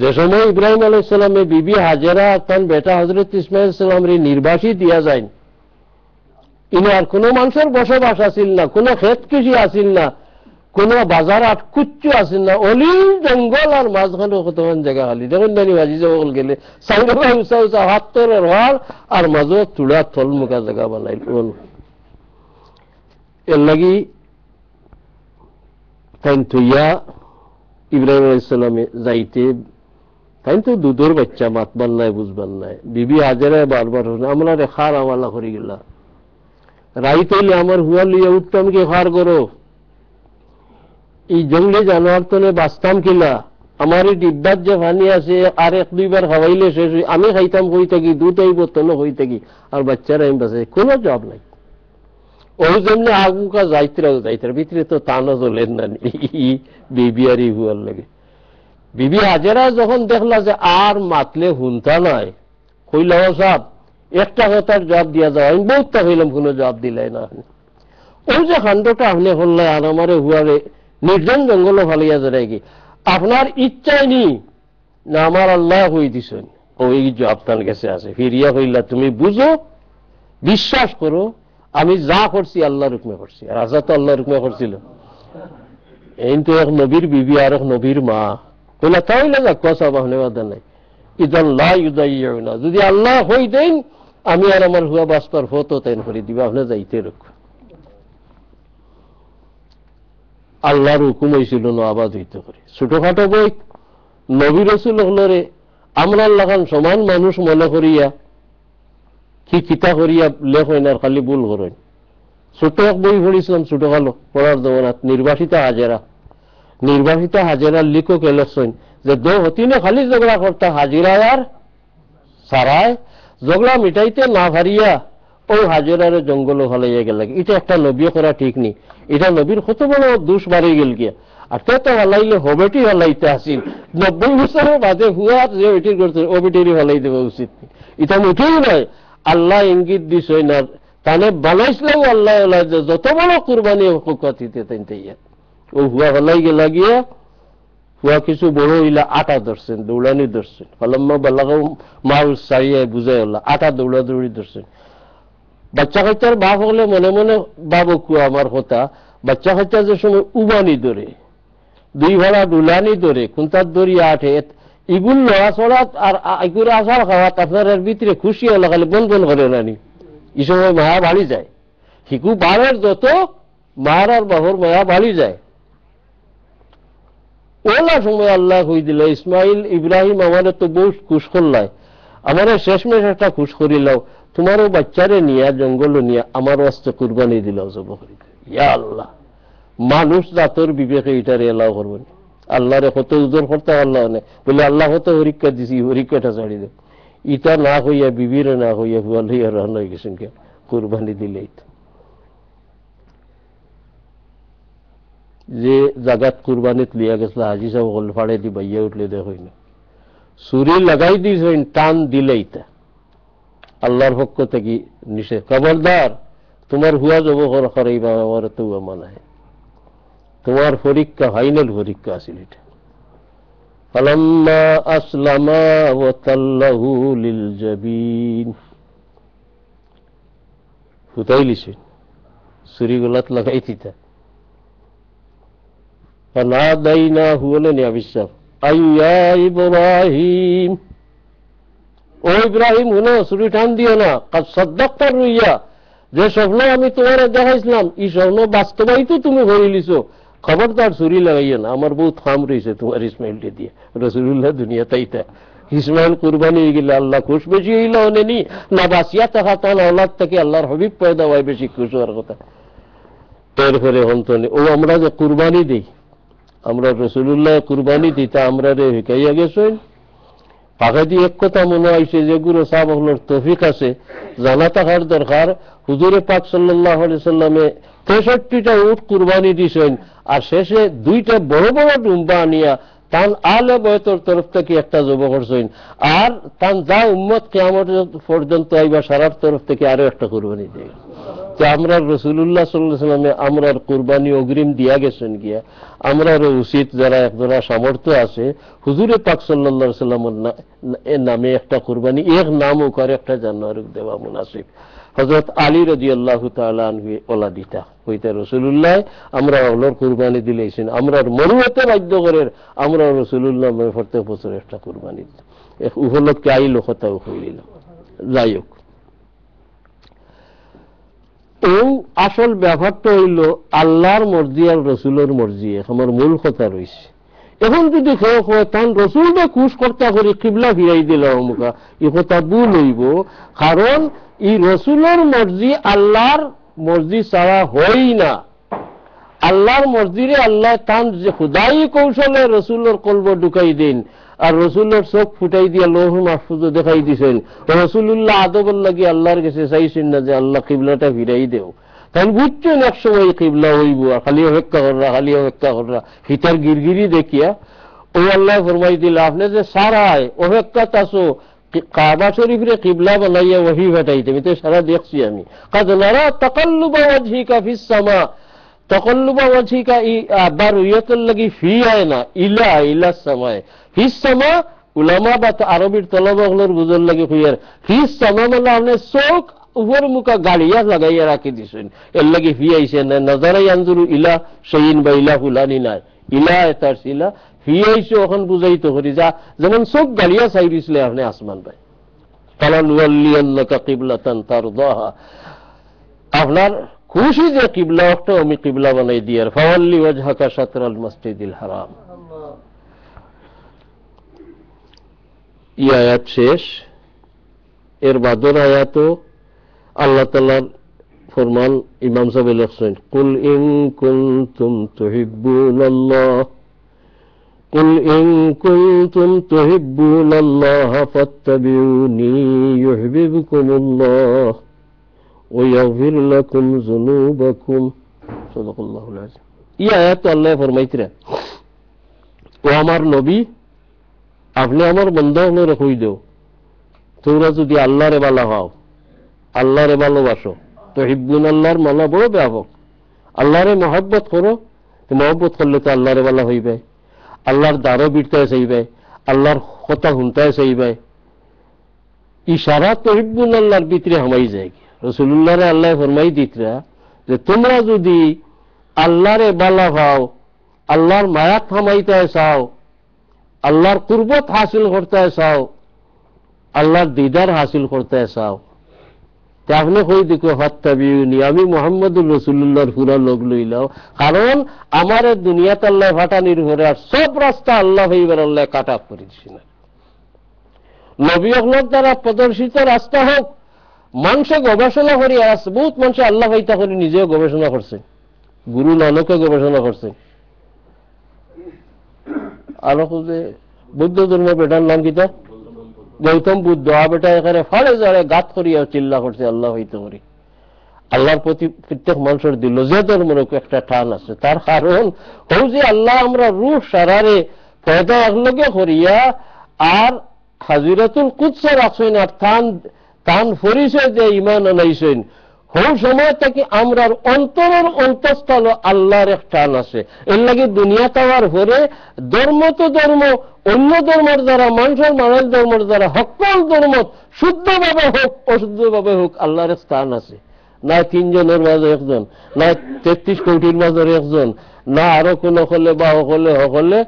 যে সময় ইব্রাহিম আলাইসালামে বিবি হাজেরা তার বেটা হজরত ইসমাইল সালামের নির্বাসী দিয়া যায়, ইনি আর কোনো মানুষের বসবাস আসিল না, কোনো ক্ষেত কৃষি আসিল না, কোন বাজার আট কুচ্ছু আসিল না, অলি জঙ্গল আর মাঝখানে কতক্ষণ জায়গা খালি। দেখুন জানি বাজি জঙ্গল গেলে সাংগা উঁচা উঁচা হাতের রোয়াল আর মাঝে তুড়া থলমুখা জায়গা বানাইল। এর লাগি তাই থইয়া ইব্রাহিম আলাইসালামে যাইতে, তাই তো দুধের বাচ্চা মাতবার নাই বুঝবার নাই। বিবি হাজারায় বারবার আমরা রেখার আমালা করে গেলা, রাইত হইলে আমার হুয়া লইয়া উঠতাম কি খার করো, এই জঙ্গলে জানোয়ার তনে বাঁচতাম কিলা, আমার এই ডিব্বার যে পানি আছে আর 1-2 বার খাওয়াইলে শেষ হই, আমি খাইতাম হই থাকি, দুধ এই বোতল হই থাকি, আর বাচ্চারা আমি বাঁচে, কোনো জব নাই। ওই জন্য আগুকা যাইতরা ভিতরে তো টানো চলেন না বিবি আর ই হুয়ার লাগে। বিবি হাজেরা যখন দেখলা যে আর মাতলে হুনতা নাই, কইলা সাহেব একটা কথার জবাব দিয়া যাও, আমি বহুতটা কইলাম কোনো জবাব দিলাই না। ওই যে খান্ডটা আপনি হল্লাই আর আমারে হুয়ারে নির্জন জঙ্গল ফালিয়া যাই কি, আপনার ইচ্ছাই নি না আমার আল্লাহ হই দিছেন, ওই জবাব তার কাছে আছে। ফিরিয়া কইলা তুমি বুঝো, বিশ্বাস করো, আমি যা করছি আল্লাহর হুকমে করছি। আর আজা তো আল্লাহর হুকমে করছিল, এই তো এক নবীর বিবি আর এক নবীর মা। কইলা তাইলে যাক কথা বাহনেবাদা নাই, ইদান লা ইউদাইয়ুনা, যদি আল্লাহ হই দেন আমি আর আমার হুয়া বাসপার ফতো তাইন করে দিবা, আপনি যাইতে রুখ। আল্লাহর হুকুম হয়েছিল না আবাদ হইতে করে। ছোটখাটো বই নবী রাসূল হলরে আমরা লাগান সমান মানুষ মনে করিয়া কি কিতা করিয়া লেখ হইন আর খালি ভুল করেন। ছোট এক বই পড়িছিলাম ছোটখালো পড়ার জমানাত, নির্বাসিতা হাজেরার লিখক এলেকশন যে দো হতিনে খালি ঝগড়া করতা হাজিরায় আর সারায়, ঝগড়া মিটাইতে না ভারিয়া ও হাজেরারে জঙ্গল হলাইয়া গেল। এটা একটা নবী করা ঠিক নেই, এটা নবীর কত বড় দোষ বাড়ি গেল গিয়া। আর তো হলাইলে হবেটি হলাইতে আসিল, 90 বছরের বাদে হুয়ার যে বেটির করছে ও বেটিরই হলাই দেওয়া উচিত। এটা মুঠেই নয়, আল্লাহ ইঙ্গিত দিস না, তানে বানাইছিলাম আল্লাহ যত বড় কুরবানি দিতে তাইয়া ও হুয়া হলাই গেলা গিয়া। হুয়া কিছু বড় হইলা আটা ধরছেন, দৌড়ানি ধরছেন, ফলম্মা বালাগাও মাল সারিয়া বুঝাই হল্লা আটা দৌড়াদৌড়ি ধরছেন। বাচ্চা কাচ্চার বাপ হলে মনে মনে বাবু কুয়া আমার কথা, বাচ্চা কাচ্চা যে সময় উবানি ধরে, 2 ভাড়া ডুলানি ধরে, কোনটার দরিয়া আঠে, ইগুল লড়াচড়াত আর এগুলো আসার খাওয়াত আপনার ভিতরে খুশি হলো খালি বন করে রানি। এই সময় মায়া বাড়ি যায়, শিকু বারের যত মার আর বাহর মায়া বাড়ি যায়। ওলা সময় আল্লাহ কই দিল ইসমাইল ইব্রাহিম আমাদের তো বহু খুশ করলাই, আমার শেষমেশ একটা খুশ করিলাও, তোমারও বাচ্চারে নিয়ে জঙ্গলে নিয়ে আমার ওয়াস্তে কুরবানি দিলাও জব করি ইয়া আল্লাহ মানুষ জাতর বিবেকে এটারে এলাও করবেন আল্লাহরে কত উজোর করতে আল্লাহ নে বলে আল্লাহ কত পরীক্ষা দিছি পরীক্ষাটা ছাড়ি দেব ইটা না হইয়া বিবিরে না হইয়া হুয়াল হইয়া রান হয়ে গেছেন কে কুরবানি দিলেই যে জাগাত কুরবানিত লিয়া গেছিল হাজি সাহেব হল ফাড়ে দি বাইয়া উঠলে দেখই না ছুরি লাগাই দিয়েছেন টান দিলেই তা আল্লাহর পক্ষ থেকে নিষেধ খবরদার তোমার হুয়া যাব করাইবা আমার তো মানায় তোমার পরীক্ষা ফাইনাল পরীক্ষা আছিল এটা ফালাম্মা আসলামা ওয়া তাল্লাহু লিল জাবিন ফুতাইলিছে ছুরি গলাত লাগাই দিতা فناديناه ولن يبشر أي يا إبراهيم ও ইব্রাহিম হুনো ছুরি টান দিও না কাজ সদ্দাক্তার রইয়া যে স্বপ্ন আমি তোমার দেখাইছিলাম এই স্বপ্ন বাস্তবায়িত তুমি হইলিছো খবরদার ছুরি লাগাইও না আমার বহুত খাম রয়েছে তোমার ইসমাইলকে দিয়ে রসুল্লাহ দুনিয়া তাইতা ইসমাইল কুরবানি গেলে আল্লাহ খুশ বেশি হইল নেনি না বাসিয়া থাকা তাহলে আল্লাহ থেকে আল্লাহর হবিব পয়দা হয় বেশি খুশ হওয়ার কথা এরপরে হন্তনে ও আমরা যে কুরবানি দিই আমরা রসুল্লাহ কুরবানি দিতা আমরা রে হিকাইয়া গেছেন পাখাদি এক কথা মনে হয়েছে যেগুলো সাহাব হলোর তৌফিক আছে জানা থাকার দরকার হুজুরে পাক সাল্লাল্লাহু আলাইহি সাল্লামে 63টা উট কুরবানি দিয়েছেন আর শেষে 2টা বড় বড় ডুম্বা আনিয়া তান আলে বয়তর তরফ থেকে একটা জব করছেন আর তান যা উম্মত কিয়ামত পর্যন্ত আইবা সারার তরফ থেকে আরো একটা কুরবানি দেয় যে আমরা রাসূলুল্লাহ সাল্লাল্লাহু আলাইহি ওয়াসাল্লামে আমরার কুরবানি অগ্রিম দিয়া গেছেন গিয়া আমরারও উচিত যারা একজোড়া সামর্থ্য আছে হুজুরে পাক সাল্লাল্লাহু আলাইহি ওয়াসাল্লামের নামে একটা কুরবানি এক নামও করে একটা জানোয়ার দেওয়া মুনাসিব হযরত আলী রাদিয়াল্লাহু তাআলা আনহু ওলা দিতা হইতে রাসূলুল্লাহ আমরা ওলর কুরবানি দিলেছেন আমরার মরুতে বাধ্য করে আমরা রাসূলুল্লাহ প্রত্যেক বছর একটা কুরবানি এক উপলক্ষে আইল কথাও হইল যাই হোক এই আসল ব্যাপারটা হইল আল্লাহর মর্জি আর রসুলের মর্জি আমার মূল কথা রয়েছে এখন যদি কেউ হয় তান রসুলকে খুশ কর্তা করি কিবলা ফিরাই দিল অমুকা এই কথা ভুল হইব কারণ এই রসুলের মর্জি আল্লাহর মর্জি ছাড়া হয় না আল্লাহর মর্জিরে আল্লাহ তান যে খুদাই কৌশলে রসুলের কলব ঢুকাই দিন আর রসুলের চোখ ফুটাই দিয়া লৌহ মাহফুজ দেখাই দিছেন রসুল্লাহ আদবর লাগি আল্লাহর কাছে চাইছেন না যে আল্লাহ কিবলাটা ফিরাই দেও তাহলে বুঝছেন এক সময় কিবলা হইব আর খালি অপেক্ষা কররা হিতার গিরগিরি দেখিয়া ও আল্লাহ ফরমাই দিল আপনি যে সারায় অপেক্ষা তাসো কাবা শরীফরে কিবলা বানাইয়া ওহি ফাটাইতে আমি তো সারা দেখছি আমি কাদ নারা তাকাল্লুবা ওয়াজহিকা ফিস সামা তাকাল্লুবা ওয়াজহিকা আবার ইয়াতুল লাগি ফি আয় না ইলা সামায় ফিস সামা উলামা বা আরবির তলবগুলোর বুঝর লাগে কইয়ার ফিস সামা মানে আপনি চোখ উপর মুখা গাড়িয়া লাগাইয়া রাখি দিছেন এর লাগে ফি আইছে না নজরাই আনজুরু ইলা শাইইন বা ইলা ফুলানি না ইলা এতার সিলা ফি আইছে ওখান বুঝাইতে করি যা যেমন চোখ গাড়িয়া চাই দিছিলে আপনি আসমান ভাই ফালা নুওয়াল্লিয়ান্নাকা কিবলাতান তারদাহা আপনার খুশি যে কিবলা একটা আমি কিবলা বানাই দিয়ার ফাওয়াল্লি ওয়াজহাকা শাতরাল মসজিদিল হারাম এই আয়াত শেষ এর বাদর আয়াতও আল্লাহ তাআলার ফরমান ইমাম সাহেব লিখছেন কুল ইন কুনতুম তুহিব্বুনাল্লাহ কুল ইন কুনতুম তুহিব্বুনাল্লাহ ফাত্তাবিউনি ইউহিব্বুকুমুল্লাহ ওয়া ইয়াগফির লাকুম যুনুবাকুম সাদাকাল্লাহুল আযীম এই আয়াত আল্লাহ ফরমাইতরা ও আমার নবী আপনি আমার বন্দাগুলোরে কই দেও তোমরা যদি আল্লাহরে ভালো হও আল্লাহরে ভালোবাসো তো হিব্বুন আল্লাহর মানা বড় ব্যাপক আল্লাহরে মহব্বত করো মহব্বত করলে তো আল্লাহরে ভালো হইবে আল্লাহর দ্বারও বিরতায় চাইবে আল্লাহর কথা শুনতায় চাইবে ইশারা তো হিব্বুন আল্লাহর ভিতরে হামাই যায় রাসূলুল্লাহরে আল্লাহ ফরমাই দিতরা যে তোমরা যদি আল্লাহরে ভালো হও আল্লাহর মায়া থামাইতে চাও আল্লাহর কুরবত হাসিল করতে চাও আল্লাহর দিদার হাসিল করতে চাও তা আপনি কই দেখো ফাত্তাবিউনি আমি মুহাম্মদুর রাসূলুল্লাহর পুরা লোক লইলাও কারণ আমার দুনিয়াতে আল্লাহ ফাটানির ঘরে আর সব রাস্তা আল্লাহ হইবার আল্লাহ কাটা করেছেন নবী হলোর দ্বারা প্রদর্শিত রাস্তা হোক মানুষে গবেষণা করি আছে, বহুত মানুষে আল্লাহ হইতা করে নিজেও গবেষণা করছে, গুরু নানকে গবেষণা করছে। আরো যে বুদ্ধ ধর্ম বেটার নাম কিতা গৌতম বুদ্ধ, বেটা এখানে ফাড়ে যাড়ে গাত করিয়া চিল্লা করছে আল্লাহ হইতে করি। আল্লাহর প্রতি প্রত্যেক মানুষের দিল যে ধর্মের একটা টান আছে, তার কারণ হল যে আল্লাহ আমরা রূহ সারারে পয়দা একলগে করিয়া আর হাজিরাতুল কুদসে রাখছেন, আর তান পরিচয় যে ইমান আনাইছেন, হল সময় থেকে আমরা অন্তরের অন্তঃস্থল আল্লাহর এক টান আছে। এর লাগে দুনিয়া তাওয়ার ভরে ধর্ম তো ধর্ম, অন্য ধর্মের দ্বারা মানুষের ধর্মের দ্বারা সকল ধর্ম শুদ্ধভাবে হোক অশুদ্ধভাবে হোক আল্লাহর স্থান আছে। না 3 জনের মাঝে একজন, না 33 কোটির মাঝে একজন, না আরো কোন হলে বা হলে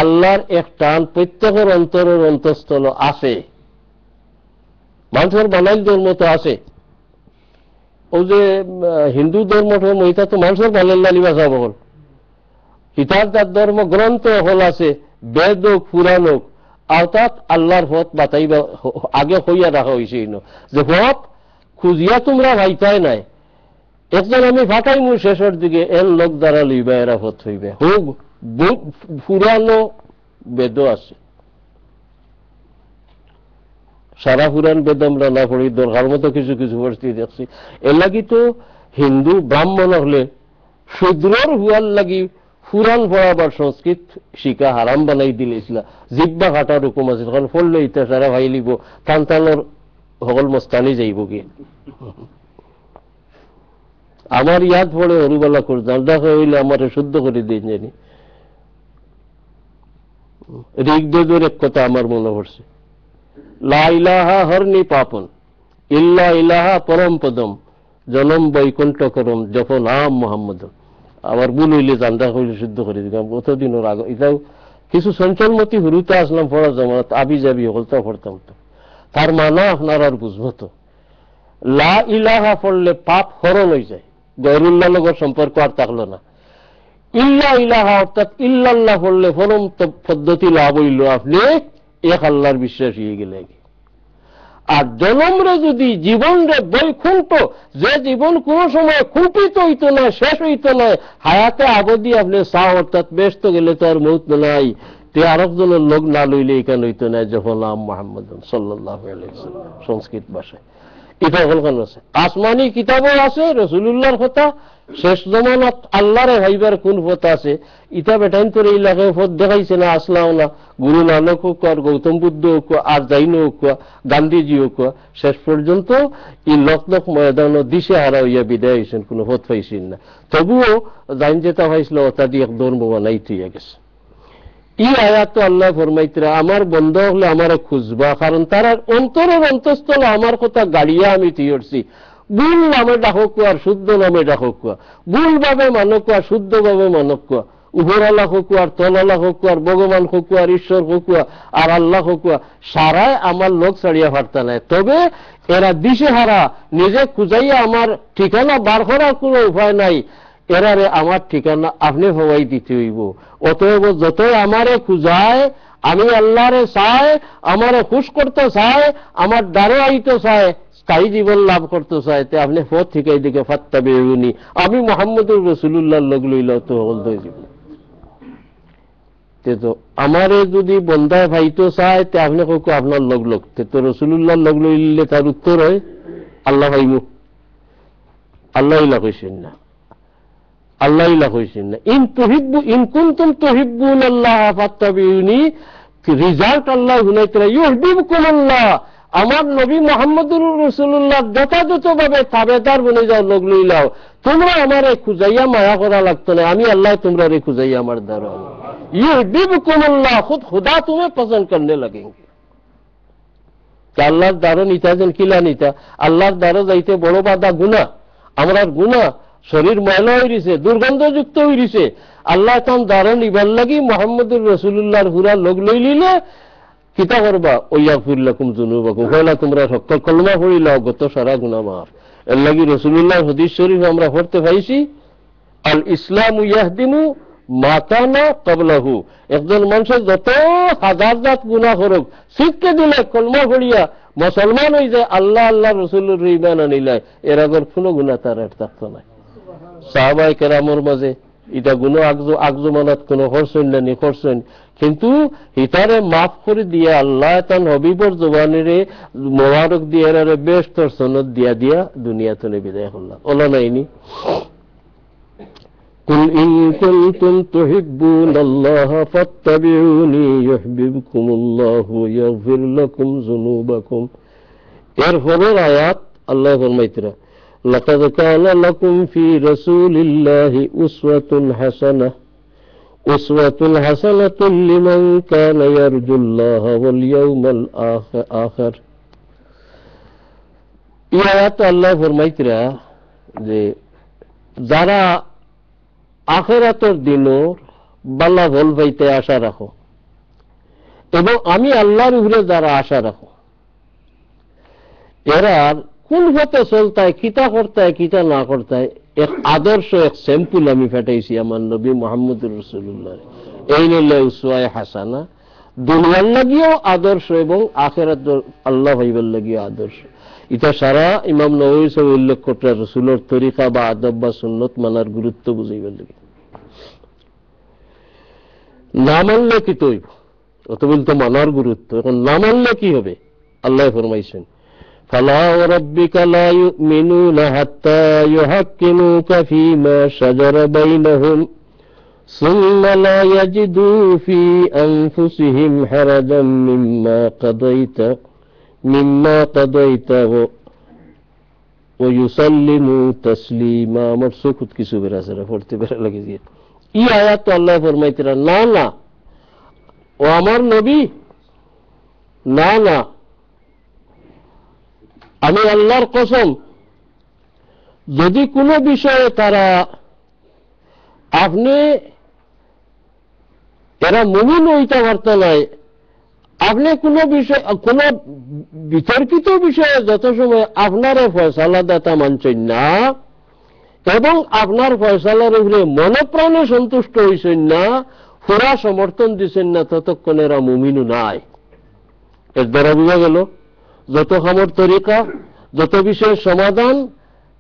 আল্লাহর এক টান প্রত্যেকের অন্তরের অন্তঃস্থল আছে। মানুষের বানাইল ধর্ম তো আছে, ও যে হিন্দু ধর্ম এটা তো মানুষের বানাইল লালিবা যাব হল, ইতার তার ধর্ম গ্রন্থ হল আছে, বেদ হোক পুরাণ হোক, অর্থাৎ আল্লাহর পথ বাতাইবা আগে হইয়া রাখা হয়েছে যে পথ খুঁজিয়া তোমরা ভাইতাই নাই, একজন আমি ফাটাই মু শেষের দিকে এর লোক দ্বারা লইবা এরা পথ হইবে, হোক পুরানো বেদ আছে। সারা পুরাণ বেদ আমরা না পড়ি, দরকার মতো কিছু কিছু পরিস্থিতি দেখছি। এর লাগি তো হিন্দু ব্রাহ্মণ হলে শূদ্রর হুয়ার লাগি পুরাণ পড়াবার সংস্কৃত শিকা হারাম বানাই দিলেছিল, জিব্বা কাটার হুকুম আছে, তখন পড়লে ইটা সারা ভাই লিব টানটানোর সকল মস্তানি যাইব কি। আমার ইয়াদ পড়ে হরুবেলা করতাম, দেখা হইলে আমার শুদ্ধ করে দিয়ে জানি ঋগ্বেদের এক কথা আমার মনে পড়ছে, লা ইলাহা হরনি পাপন ইল্লা ইলাহা পরম পদম জনম বৈকুণ্ঠ করম জপ নাম মোহাম্মদ। আবার ভুল হইলে জানদা হইলে শুদ্ধ করে দিলাম, কতদিনের আগে এটাও কিছু চঞ্চলমতি হুরুতে আসলাম পড়ার জমানত আবি যাবি হলতা পড়তাম। তো তার মানা আপনার আর বুঝবো তো, লা ইলাহা পড়লে পাপ হরণ হয়ে যায়, গয়রুল্লাহ লগর সম্পর্ক আর থাকলো না। ইল্লা ইলাহা অর্থাৎ ইল্লাল্লাহ পড়লে পরম পদ্ধতি লাভ হইল, আপনি এক আল্লাহর বিশ্বাস হয়ে গেলে। আর জনমরে যদি জীবন রে বৈকুণ্ঠ, যে জীবন কোন সময় কুণ্ঠিত হইত না, শেষ হইত না, হায়াতে আবদি আপনি চাও, অর্থাৎ ব্যস্ত গেলে তো আর মৌত নাই, তে আরেকজনের লোক না লইলে এখানে হইত না যখন নাম মোহাম্মদ সাল্লাল্লাহু আলাইহি ওয়াসাল্লাম সংস্কৃত ভাষায়। এটা হলখান আছে, আসমানি কিতাবও আছে রাসূলুল্লাহর কথা, শেষ জমানাত আল্লাহরে ভাইবার কোন পথ আছে ইটা বেটাইন তোর এই লাগে পথ দেখাইছে না, আসলাম না গুরু নানক হোক আর গৌতম বুদ্ধ হোক আর জৈন হোক গান্ধীজি হোক, শেষ পর্যন্ত এই লক লক ময়দান দিশে হারা হইয়া বিদায় হয়েছেন, কোনো পথ পাইছেন না। তবুও জাইন যেটা হয়েছিল ওটা দিয়ে এক ধর্ম বানাই থইয়া গেছে। এই আয়াত তো আল্লাহ ফরমাইতরা আমার বন্ধ হলে আমারে খুঁজবা, কারণ তার অন্তরের অন্তঃস্থল আমার কথা গাড়িয়া আমি থিয়েছি। ভুল নামে ডাকক আর শুদ্ধ নামে ডাকক, ভুল ভাবে মানক আর শুদ্ধ ভাবে মানক, উপরালা হোক আর তলালা হোক আর ভগবান হোক আর ঈশ্বর হোক আর আল্লাহ হোক, সারাই আমার লোক ছাড়িয়া ফারতা নাই। তবে এরা দিশে হারা, নিজে খুঁজাইয়া আমার ঠিকানা বার করার কোনো উপায় নাই, এরারে আমার ঠিকানা আপনি হওয়াই দিতে হইব। অতএব যতই আমারে খুঁজায়, আমি আল্লাহরে চাই, আমারে খুশ করতে চাই, আমার দ্বারে আইতে চায়, স্থায়ী জীবন লাভ করতে চায়, তে আপনি পথ থেকে এইদিকে ফাত্তাবিউনি, আমি মুহাম্মদুর রাসূলুল্লাহর লগ লইলেও তো হল হয়ে যাব। তো আমারে যদি বন্ধায় ভাইতো চায়, তে আপনি কাউকে আপনার লগ লগ, তো রাসূলুল্লাহর লগ লইলে তার উত্তর হয় আল্লাহ ভাইমু, আল্লাহ ইলা কইছেন না, আল্লাহ ইলা কইছেন না। ইন কুনতুম তুহিব্বুনাল্লাহ ফাত্তাবিউনি, রিজাল্ট আল্লাহ হুনাইতরা ইউহিব্বুকুমুল্লাহ, আমার নবী মুহাম্মদুর রাসূলুল্লাহ যথাযথভাবে তাবেদার বনে যাও, লোক লইলাও, তোমরা আমারে খুঁজাইয়া মায়া করা লাগতো না, আমি আল্লাহ তোমরা রে খুঁজাইয়া আমার দ্বারা ইউহিব্বুকুমুল্লাহ, খুদ খুদা तुम्हें पसंद करने लगेंगे। আল্লাহর দ্বারা নিতা যেন কিলা নিতা, আল্লাহর দ্বারা যাইতে বড় বাধা গুনাহ, আমরার গুনাহ, শরীর ময়লা হইছে, দুর্গন্ধযুক্ত হইছে, আল্লাহ তাম দ্বারা নিবার লাগি মুহাম্মদুর রাসূলুল্লাহর হুরা লোক লই লিলে কিতা করবা, ওয়াগফির লাকুম যুনুবাকুম, কইলা তোমরা সকল কলমা পড়িলাও গত সারা গুনাহ মাফ। এর লাগি রাসূলুল্লাহর হাদিস শরীফ আমরা পড়তে পাইছি, আল ইসলামু ইয়াহদিমু মা কানা ক্বাবলাহু। একজন মানুষের যত হাজার জাত গুনাহ করুক, শিখকে দিলে কলমা পড়িয়া মুসলমান হয়ে যায়, আল্লাহ আল্লাহ রসুলের ঈমান আনিলাই, এর আগের কোনো গুনাহ তার আর থাকতো না। সাহাবায়ে কেরামের মাঝে এটা গুনাহ আগজমানাত কোনো করছেন না, নি করছেন, কিন্তু ইতারে মাফ করে দিয়ে আল্লাহ তান হবিবর জবানিরে মোবারক দিয়ে এরারে বেশতর সনদ দিয়া দিয়া দুনিয়াতে বিদায় করলাম। ওলা নাইনি কুল ইন কুনতুম তুহিব্বুনাল্লাহা ফাত্তাবিউনি ইউহিব্বুকুমুল্লাহু ইয়াগফির লাকুম যুনুবাকুম। এর পরের আয়াত আল্লাহ ফরমাইতরা লাকাদ কানা লাকুম ফি রাসূলিল্লাহি উসওয়াতুন হাসানাতুন লিমান কানা ইয়ারজুল্লাহা ওয়াল ইয়াউমাল আখির। এই আয়াত আল্লাহ ফরমাইতরা যে যারা আখিরাতের দিনের বালা ফল পাইতে আশা রাখো এবং আমি আল্লাহর উপরে যারা আশা রাখো, এরা কোন পথে চলতায়, কিতা করতায়, কিতা না করতায়, এক আদর্শ, এক স্যাম্পল আমি ফেটাইছি আমার নবী মুহাম্মদুর রাসূলুল্লাহ। এই নিলে উসওয়ায়ে হাসানা, দুনিয়ার লাগিও আদর্শ এবং আখিরাত আল্লাহ ভাইবার লাগিও আদর্শ। এটা সারা ইমাম নববী সাহেব উল্লেখ করতে রাসূলের তরিকা বা আদব বা সুন্নত মানার গুরুত্ব বুঝাইবার লাগে। না মানলে কি তৈব, অত বলতো মানার গুরুত্ব। এখন না মানলে কি হবে? আল্লাহ ফরমাইছেন ফালা রাব্বিকা লা ইউমিনুনা হাত্তা ইউহাক্কিমুকা ফীমা শাজারা বাইনাহুম সুম্মা লা ইয়াজিদু ফী আনফুসিহিম হারাজাম মিম্মা কাদাইতা ওয়া ইউসাল্লিমু তাসলিমা। আমার চোখত কিছু বেরাছে পড়তে বেরা লাগে গিয়ে ই আয়াত তো আল্লাহ ফরমাইতরা না না ও আমার নবী, না না, আমি আল্লাহর কসম, যদি কোনো বিষয়ে তারা আপনি এরা মুমিন হইতে পারত নাই, আপনি কোনো বিষয়, কোন বিতর্কিত বিষয়ে যত সময় আপনার ফয়সালা দাতা মানছেন না এবং আপনার ফয়সালার উপরে মনপ্রাণে সন্তুষ্ট হইছেন না, পুরা সমর্থন দিচ্ছেন না, ততক্ষণ এরা মুমিনও নাই। এর দ্বারা বোঝা গেল যত খামর তরিকা, যত বিষয়ের সমাধান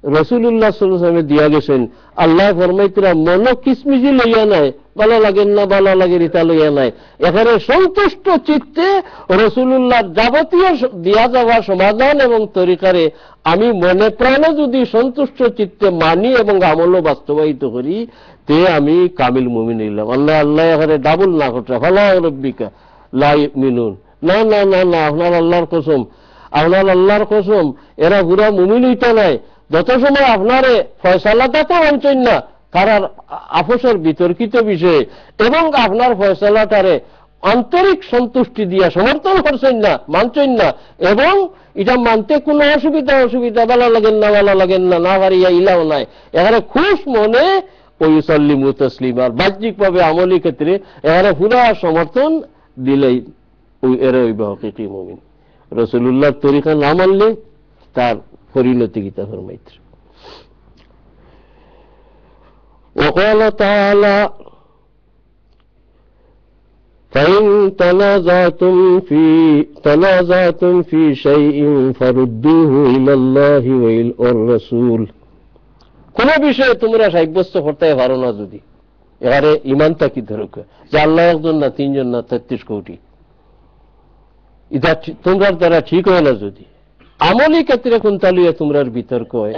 রাসূলুল্লাহ সাল্লাল্লাহু আলাইহি ওয়াসাল্লাম দিয়া গেছেন, আল্লাহ ফরমাইতরা মন কিসমিজি লইয়া নাই, ভালো লাগেন না ভালো লাগে রিতা লইয়া নাই, এখানে সন্তুষ্ট চিত্তে রাসূলুল্লাহর যাবতীয় দিয়া যাওয়া সমাধান এবং তরিকারে আমি মনে প্রাণে যদি সন্তুষ্ট চিত্তে মানি এবং আমলও বাস্তবায়িত করি, তে আমি কামিল মুমিন হইলাম। আল্লাহ এখানে ডাবল না করতে ফালা রাব্বিকা লা ইউমিনুন, না না না না, আপনার আল্লাহর কসম, আপনার আল্লাহর কসম, এরা পুরা মুমিন হইতে নাই যত সময় আপনারে ফয়সালাটাতে মানছেন না, কারার আপোষের বিতর্কিত বিষয়ে এবং আপনার ফয়সালাটারে আন্তরিক সন্তুষ্টি দিয়া সমর্থন করছেন না, মানছেন না, এবং এটা মানতে কোনো অসুবিধা ভালো লাগেন না না পারিয়া ইলাও নাই, এখানে খুশ মনে ওই ইউসাল্লিমু তাসলিমা, বাহ্যিকভাবে আমলি ক্ষেত্রে এখানে পুরা সমর্থন দিলেই ওই এরা ওই হকিকি মুমিন। রাসূলুল্লাহর তরিকা না মানলে তার পরিণতি গীতা ফরমাইছে। وقال تعالى فإن تنازعتم في شيء فردوه إلى الله والرسول। কোন বিষয়ে তোমরা সাব্যস্ত করতে পারো না যদি, এবারে ইমানটা কি ধরো যে আল্লাহ একজন না, তিনজন না, 33 কোটি, এটা তোমরা দ্বারা ঠিক হয় না যদি, আমলি ক্ষেত্রে কোন তালিয়া তোমরার বিতর্ক হয়,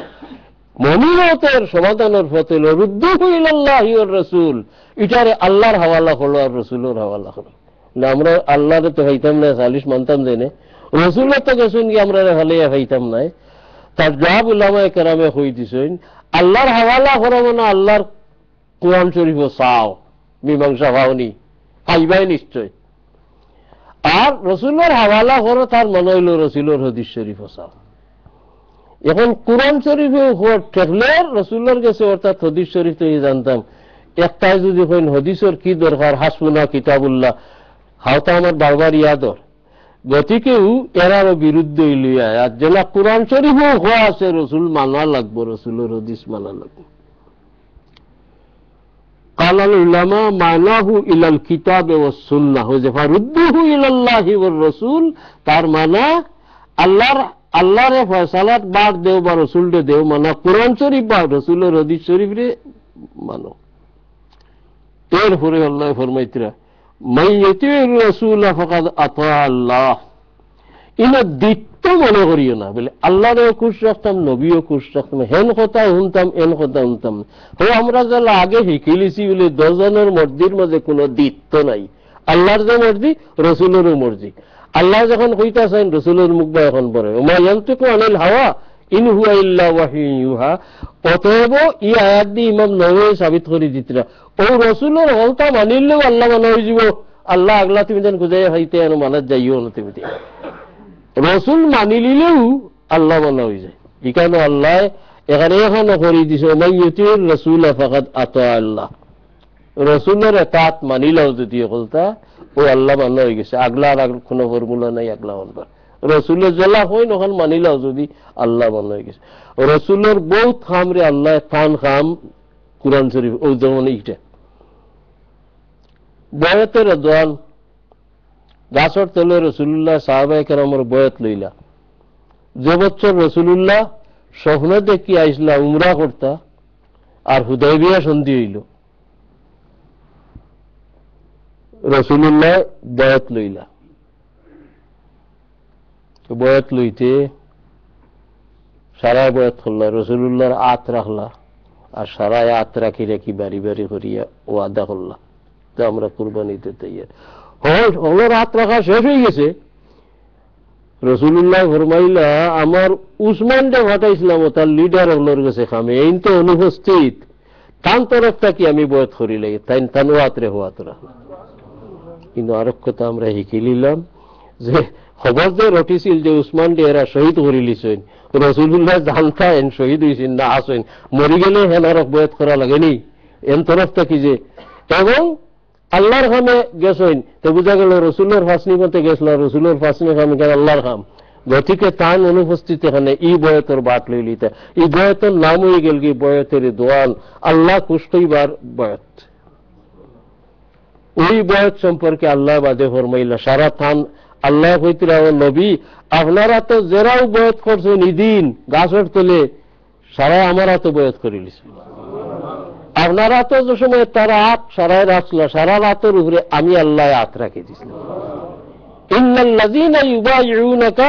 মুমিনতের সমাধানের পথে রুদ্দুহু ইলাল্লাহি ওয়ার রাসূল, এটারে আল্লাহর হাওয়ালা হলো আর রাসূলের হাওয়ালা হলো। না আমরা আল্লাহরে তো হইতাম না, সালিশ মানতাম দেনে, রাসূলের তো গেছেন কি আমরা হালিয়া হইতাম নাই। তার জবাব উলামায়ে কেরামে কই দিছেন, আল্লাহর হাওয়ালা করো না, আল্লাহর কোরআন শরীফ চাও, মীমাংসা পাওনি, পাইবাই নিশ্চয়। আর রাসূলের হাওয়ালা করো, তার মনে হইল রাসূলের হাদিস শরীফ চাও। এখন কোরআন শরীফে ঠেকলে রাসূলের কাছে, অর্থাৎ হাদিস শরীফ তো জানতাম, একটাই যদি কইন হাদিসের কি দরকার, হাসবুনা কিতাবুল্লাহ, হাওতা আমার বারবার ইয়াদর, গতিকেও এরারও বিরুদ্ধে লইয়া আর যেটা কোরআন শরীফও হওয়া আছে রাসূল মানা লাগবো, রাসূলের হাদিস মানা লাগবো। قال العلماء معناه الى الكتاب والسنه فردوه الى الله والرسول তার মানে আল্লাহর ফয়সালাত বাদ দেও বা রাসূলকে দেও মানে কোরআন শরীফ বা রাসূলের হাদিস শরীফ রে মানো এরপরে আল্লাহ ফরমাইতরা মান ইউতির রাসূল ফাকাদ আতা আল্লাহ ইনা দিত্ত মনে করিও না বলে আল্লাহরও খুশ রাখতাম নবীও খুশ রাখতাম হেন কথা শুনতাম এন কথা শুনতাম আমরা যারা আগে শিখিলিছি বলে 10 জনের মর্জির মাঝে কোনো দিত্ত নাই আল্লাহর যে মর্জি রাসূলেরও মর্জি আল্লাহ যখন কইতাছেন রাসূলের মুখ বা এখন পড়ে ওমা ইয়ানতিকু আনিল হাওয়া ইন হুয়া ইল্লা ওয়াহী ইউহা অতএব এই আয়াত দিয়ে ইমাম নববী সাবিত করে দিতরা ও রাসূলের কথা মানিলেও আল্লাহ মানা হয়ে যাব আল্লাহ আগলা তুমি যেন খুঁজে হইতে আর মানত যাইও না তুমি রাসূল মানি নিলেও আল্লাহ মানা হয়ে যায় এখানে আল্লাহ এখানে করে দিছে মান ইউতির রাসূল ফাকাদ আতা আল্লাহ রাসূলের ইতাআত মানিলেও যদি বলতা ও আল্লাহ মানা হয়ে গেছে আগলা আর কোনো ফর্মুলা নাই আগলা মানবা রাসূলের জলা হয় নখন মানিলেও যদি আল্লাহ মানা হয়ে গেছে রাসূলের বহুত খামরে আল্লাহ খান খাম কুরআন শরীফ ও যেমন এইটা বয়াতের দোয়ান গাছর তলে রাসূলুল্লাহ সাহাবায়ে কেরামের বয়াত লইলা যে বছর রাসূলুল্লাহ স্বপ্ন দেখি আইসলা উমরা করতা আর হুদায়বিয়া সন্ধি হইল রাসূলুল্লাহ বয়াত লইলা বয়াত লইতে সারা বয়াত করলা রাসূলুল্লাহর আত রাখলা আর সারা আত রাখি রাখি বাড়ি বাড়ি করিয়া ওয়াদা করলা তো আমরা কুরবানিতে তৈয়ার হল রাত রাখা শেষ হয়ে গেছে রাসূলুল্লাহ ফরমাইলা আমার উসমানকে ফাটাইছিলাম তার লিডার হলোর কাছে খামে এই তো অনুপস্থিত তান তরফটা কি আমি বয়াত করি লাগে তাই তানুয়াতরে হওয়া তোরা কিন্তু আরেক কথা আমরা শিখি নিলাম যে খবর যে রটিছিল যে উসমান ডে এরা শহীদ করে লিছেন রাসূলুল্লাহ জানতেন শহীদ হয়েছেন না আসেন মরি গেলে হেনারক বয়াত করা লাগেনি এন তরফটা কি যে এবং আল্লাহর খামে গেছেন তো বুঝা গেল রাসূলের ফাসনি মতে গেছিল রাসূলের ফাসনি খামে গেল আল্লাহর খাম গতিকে তান অনুপস্থিত এখানে এই বয়াতের বাট লইলিতে এই বয়াতের নাম হয়ে গেল কি বয়াতের দোয়ান আল্লাহ খুশ হইবার বয়াত ওই বয়াত সম্পর্কে আল্লাহ বাদে ফরমাইলা সারা থান আল্লাহ কইতরা ও নবী আপনারা তো যারাও বয়াত করছেন ইদিন গাছর তলে সারা আমারা তো বয়াত করিলিছে আপনারা তো যে সময় তারা আত সারায় রাখছিল সারা রাতের উপরে আমি আল্লাহ আত রাখি দিছিলাম ইন্নাল্লাযীনা ইউবাইউনাকা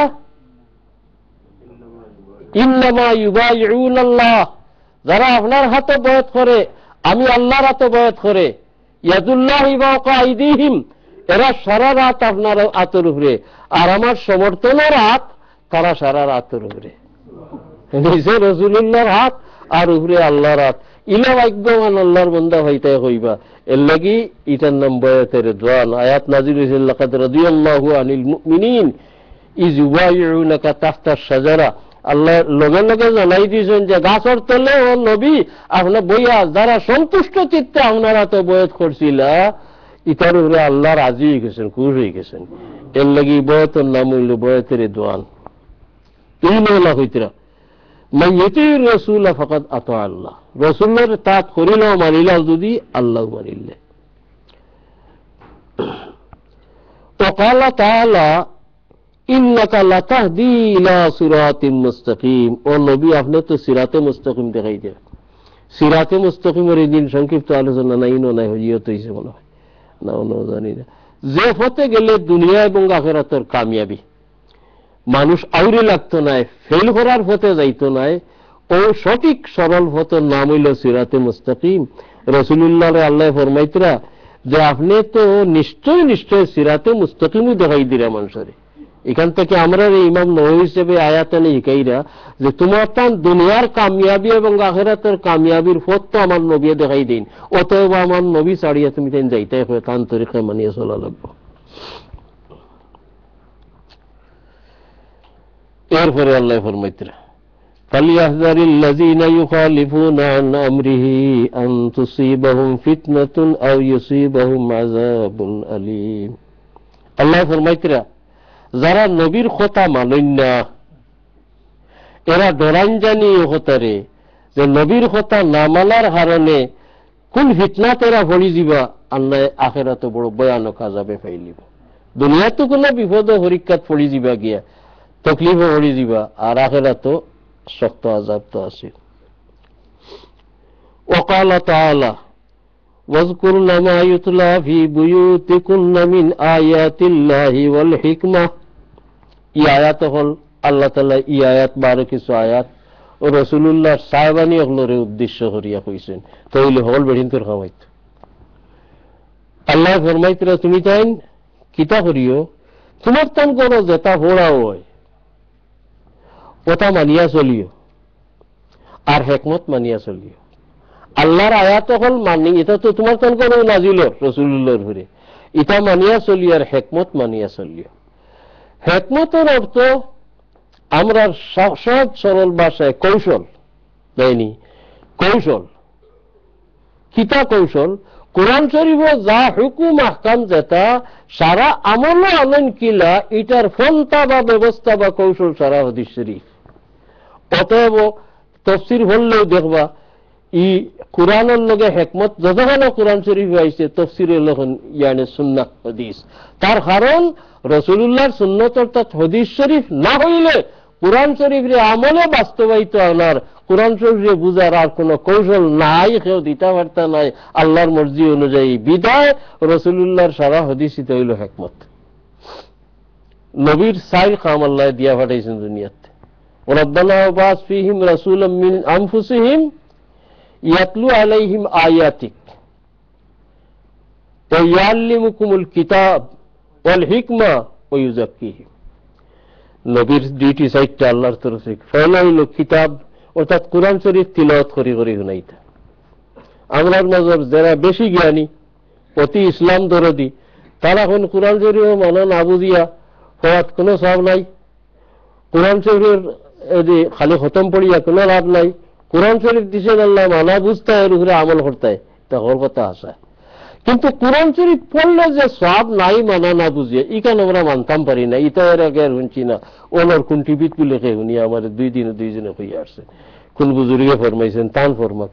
ইন্নামা ইউবাইউনাল্লাহ যারা আপনার হাতে বয়াত করে আমি আল্লাহর হাতে বয়াত করে ইয়াদুল্লাহি ফাওকা আইদিহিম এরা সারা রাত আপনার আতের উপরে আর আমার সমর্থনের হাত তারা সারা রাতের উপরে নিজে রাসূলুল্লাহর হাত আর উপরে আল্লাহর হাত ইলা ভাগ্যবান আল্লাহর বান্দা হইতে হইবা এর লাগি এটার নাম বয়াতের দোয়ান আয়াত নাযিল হইছে লাকাদ রাদিয়াল্লাহু আনিল মুমিনিন ইয ইউবাইউনাকা তাহতা শাজারা আল্লাহ লগে লগে জানাই দিয়েছেন যে গাছর তলে ও নবী আপনার বইয়া যারা সন্তুষ্ট চিত্তে আপনারা তো বয়াত করছিলা ইতার উপরে আল্লাহ রাজি হয়ে গেছেন খুশ হয়ে গেছেন এর লাগি বয়াতের নাম হইল বয়াতের দোয়ান এই নলা হইতরা মান ইউতির রাসূল ফাকাদ আতা আল্লাহ রাসূলের তাত করিল মানিলা যদি আল্লাহ মানিলে وقال تعالى انك لتهدي الى صراط مستقيم ও নবী আপনি তো সিরাতে মুস্তাকিম দেখাই দেন সিরাতে মুস্তাকিমের দিন সংক্ষিপ্ত আলোচনা নাই হইয়ত হইছে মনে হয় না জানি না যে পথে গেলে দুনিয়া এবং আখিরাতের কামিয়াবি মানুষ আউরে লাগতো নাই ফেল করার পথে যাইতো নাই ও সঠিক সরল পথের নাম হইল সিরাতে মুস্তাকিম রাসূলুল্লাহ আল্লাহ ফরমাইতরা যে আপনি তো নিশ্চয় সিরাতে মুস্তাকিমই দেখাই দিরা মানুষের এখান থেকে আমরা ইমাম নবী হিসেবে আয়াতে শিখাইরা যে তোমার তান দুনিয়ার কামিয়াবি এবং আখিরাতের কামিয়াবির পথ তো আমার নবী দেখাই দিন অতএব আমার নবী ছাড়িয়া তুমি তাই যাইতে হয় তান তরিকা মানিয়ে চলা লাগবে এরপরে আল্লাহ ফরমাইতরা فَلْيَحْذَرِ الَّذِينَ يُخَالِفُونَ عَنْ أَمْرِهِ أَنْ تُصِيبَهُمْ فِتْنَةٌ أَوْ يُصِيبَهُمْ عَذَابٌ أَلِيمٌ আল্লাহ ফরমাইতরা যারা নবীর কথা মানেন না এরা ডরান জানি হতারে যে নবীর কথা না মানার কারণে কোন ফিতনা তেরা ভরি যাবা আল্লাহ আখেরাতে বড় ভয়ানক আযাবে ফাইলিব দুনিয়াতে কোনো বিপদ পরীক্ষাত পড়ি যাবা গিয়া তকলিফ পড়ি যাবা আর আখেরাতে শক্ত আযাব তো আছে وقال تعالى واذكرن ما يتلى في بيوتكن من آيات الله والحكمة এই আয়াত হল আল্লাহ তাআলা এই আয়াত বারো কিছু আয়াত ও রাসূলুল্লাহ সাহাবানি হলরে উদ্দেশ্য করিয়া কইছেন তাইলে হল বেরিন্তর খাওয়াইত আল্লাহ ফরমাইতরা তুমি তাইন কিতা করিও তোমার তান করো যেটা হোড়া হয় ওটা মানিয়া চলিও আর হিকমত মানিয়া চলিও আল্লাহর আয়াত হল মানি এটা তো তোমার তান করো নাজিল রাসূলুল্লাহর উপরে এটা মানিয়া চলিও আর হিকমত মানিয়া চলিও হিকমতের অর্থ আমরা সহজ সরল ভাষায় কৌশল দেয়নি কৌশল কিতা কৌশল কোরআন শরীফ যা হুকুম আহকাম যেটা সারা আমল আনেন কিলা এটার ফলতা বা ব্যবস্থা বা কৌশল সারা হাদিস শরীফ অতএব তফসির হলেও দেখবা ই কোরআনের লগে হিকমত যতখানে কোরআন শরীফ আইছে তফসিরের লখন ইয়ানে সুন্নাত হাদিস তার কারণ রাসূলুল্লাহর সুন্নাত অর্থাৎ হাদিস শরীফ না হইলে কোরআন শরীফের আমলে বাস্তবায়িত আনার কোরআন শরীফে বুঝার আর কোনো কৌশল নাই কেউ দিতে পারতা নাই আল্লাহর মর্জি অনুযায়ী বিদায় রাসূলুল্লাহর সারা হাদিসই তো হইল হিকমত নবীর সাইল কাম আল্লাহ দিয়া পাঠাইছেন দুনিয়াতে রব্বানা ওয়াবাস ফীহিম রাসূলাম মিন আনফুসিহিম ইয়াতলু আলাইহিম আয়াতিক ওয়া ইয়াল্লিমুকুমুল কিতাব ওয়াল হিকমা ওয়া ইউযাক্কিহিম নবীর ডিউটি সাইটটা আল্লাহর তরফ থেকে পয়লা হইল কিতাব অর্থাৎ কোরআন শরীফ তিলাওয়াত করি করি শুনাইতা আমরার নজর যারা বেশি জ্ঞানী অতি ইসলাম দরদি তারা এখন কোরআন শরীফ মানা না বুঝিয়া হওয়ার কোনো সব নাই কোরআন শরীফের খালি খতম পড়িয়া কোনো লাভ নাই কোরআন শরীফ দিছেন আল্লাহ মানা বুঝতে এর উপরে আমল করতে তা হর কথা আসা কিন্তু কোরআন শরীফ পড়লে যে সব নাই মানা না বুঝিয়ে ইখান আমরা মানতাম পারি না ইটা এর আগে আর শুনছি না ওনার কোন টিভিত লেখে শুনি আমার দুইজনে হইয়া আসছে কোন বুজুর্গে ফরমাইছেন তান ফরমাক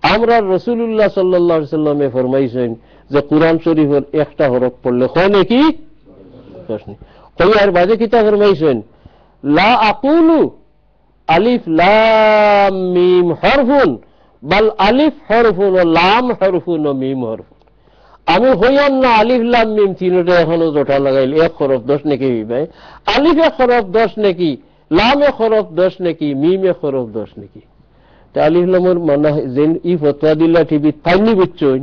আমরা রাসূলুল্লাহ সাল্লাল্লাহু আলাইহি সাল্লামে ফরমাইছেন যে কোরআন শরীফের একটা হরফ পড়লে হয় নাকি প্রশ্ন কই আর বাজে কিতা ফরমাইছেন লা আকুলু আলিফ লাম মিম হরফুন বাল আলিফ হরফুন ও লাম হরফুন ও মিম হরফুন আমি হইয়ান না আলিফ লাম মিম তিনটা এখনো জোটা লাগাইল এক হরফ 10 নাকি ভাই আলিফ এক হরফ 10 নাকি লাম এক হরফ 10 নাকি মিম এক হরফ 10 নাকি তা আলিফ লামের মানা যেন ই ফতোয়া দিলা টিভি তাইনি বুঝছইন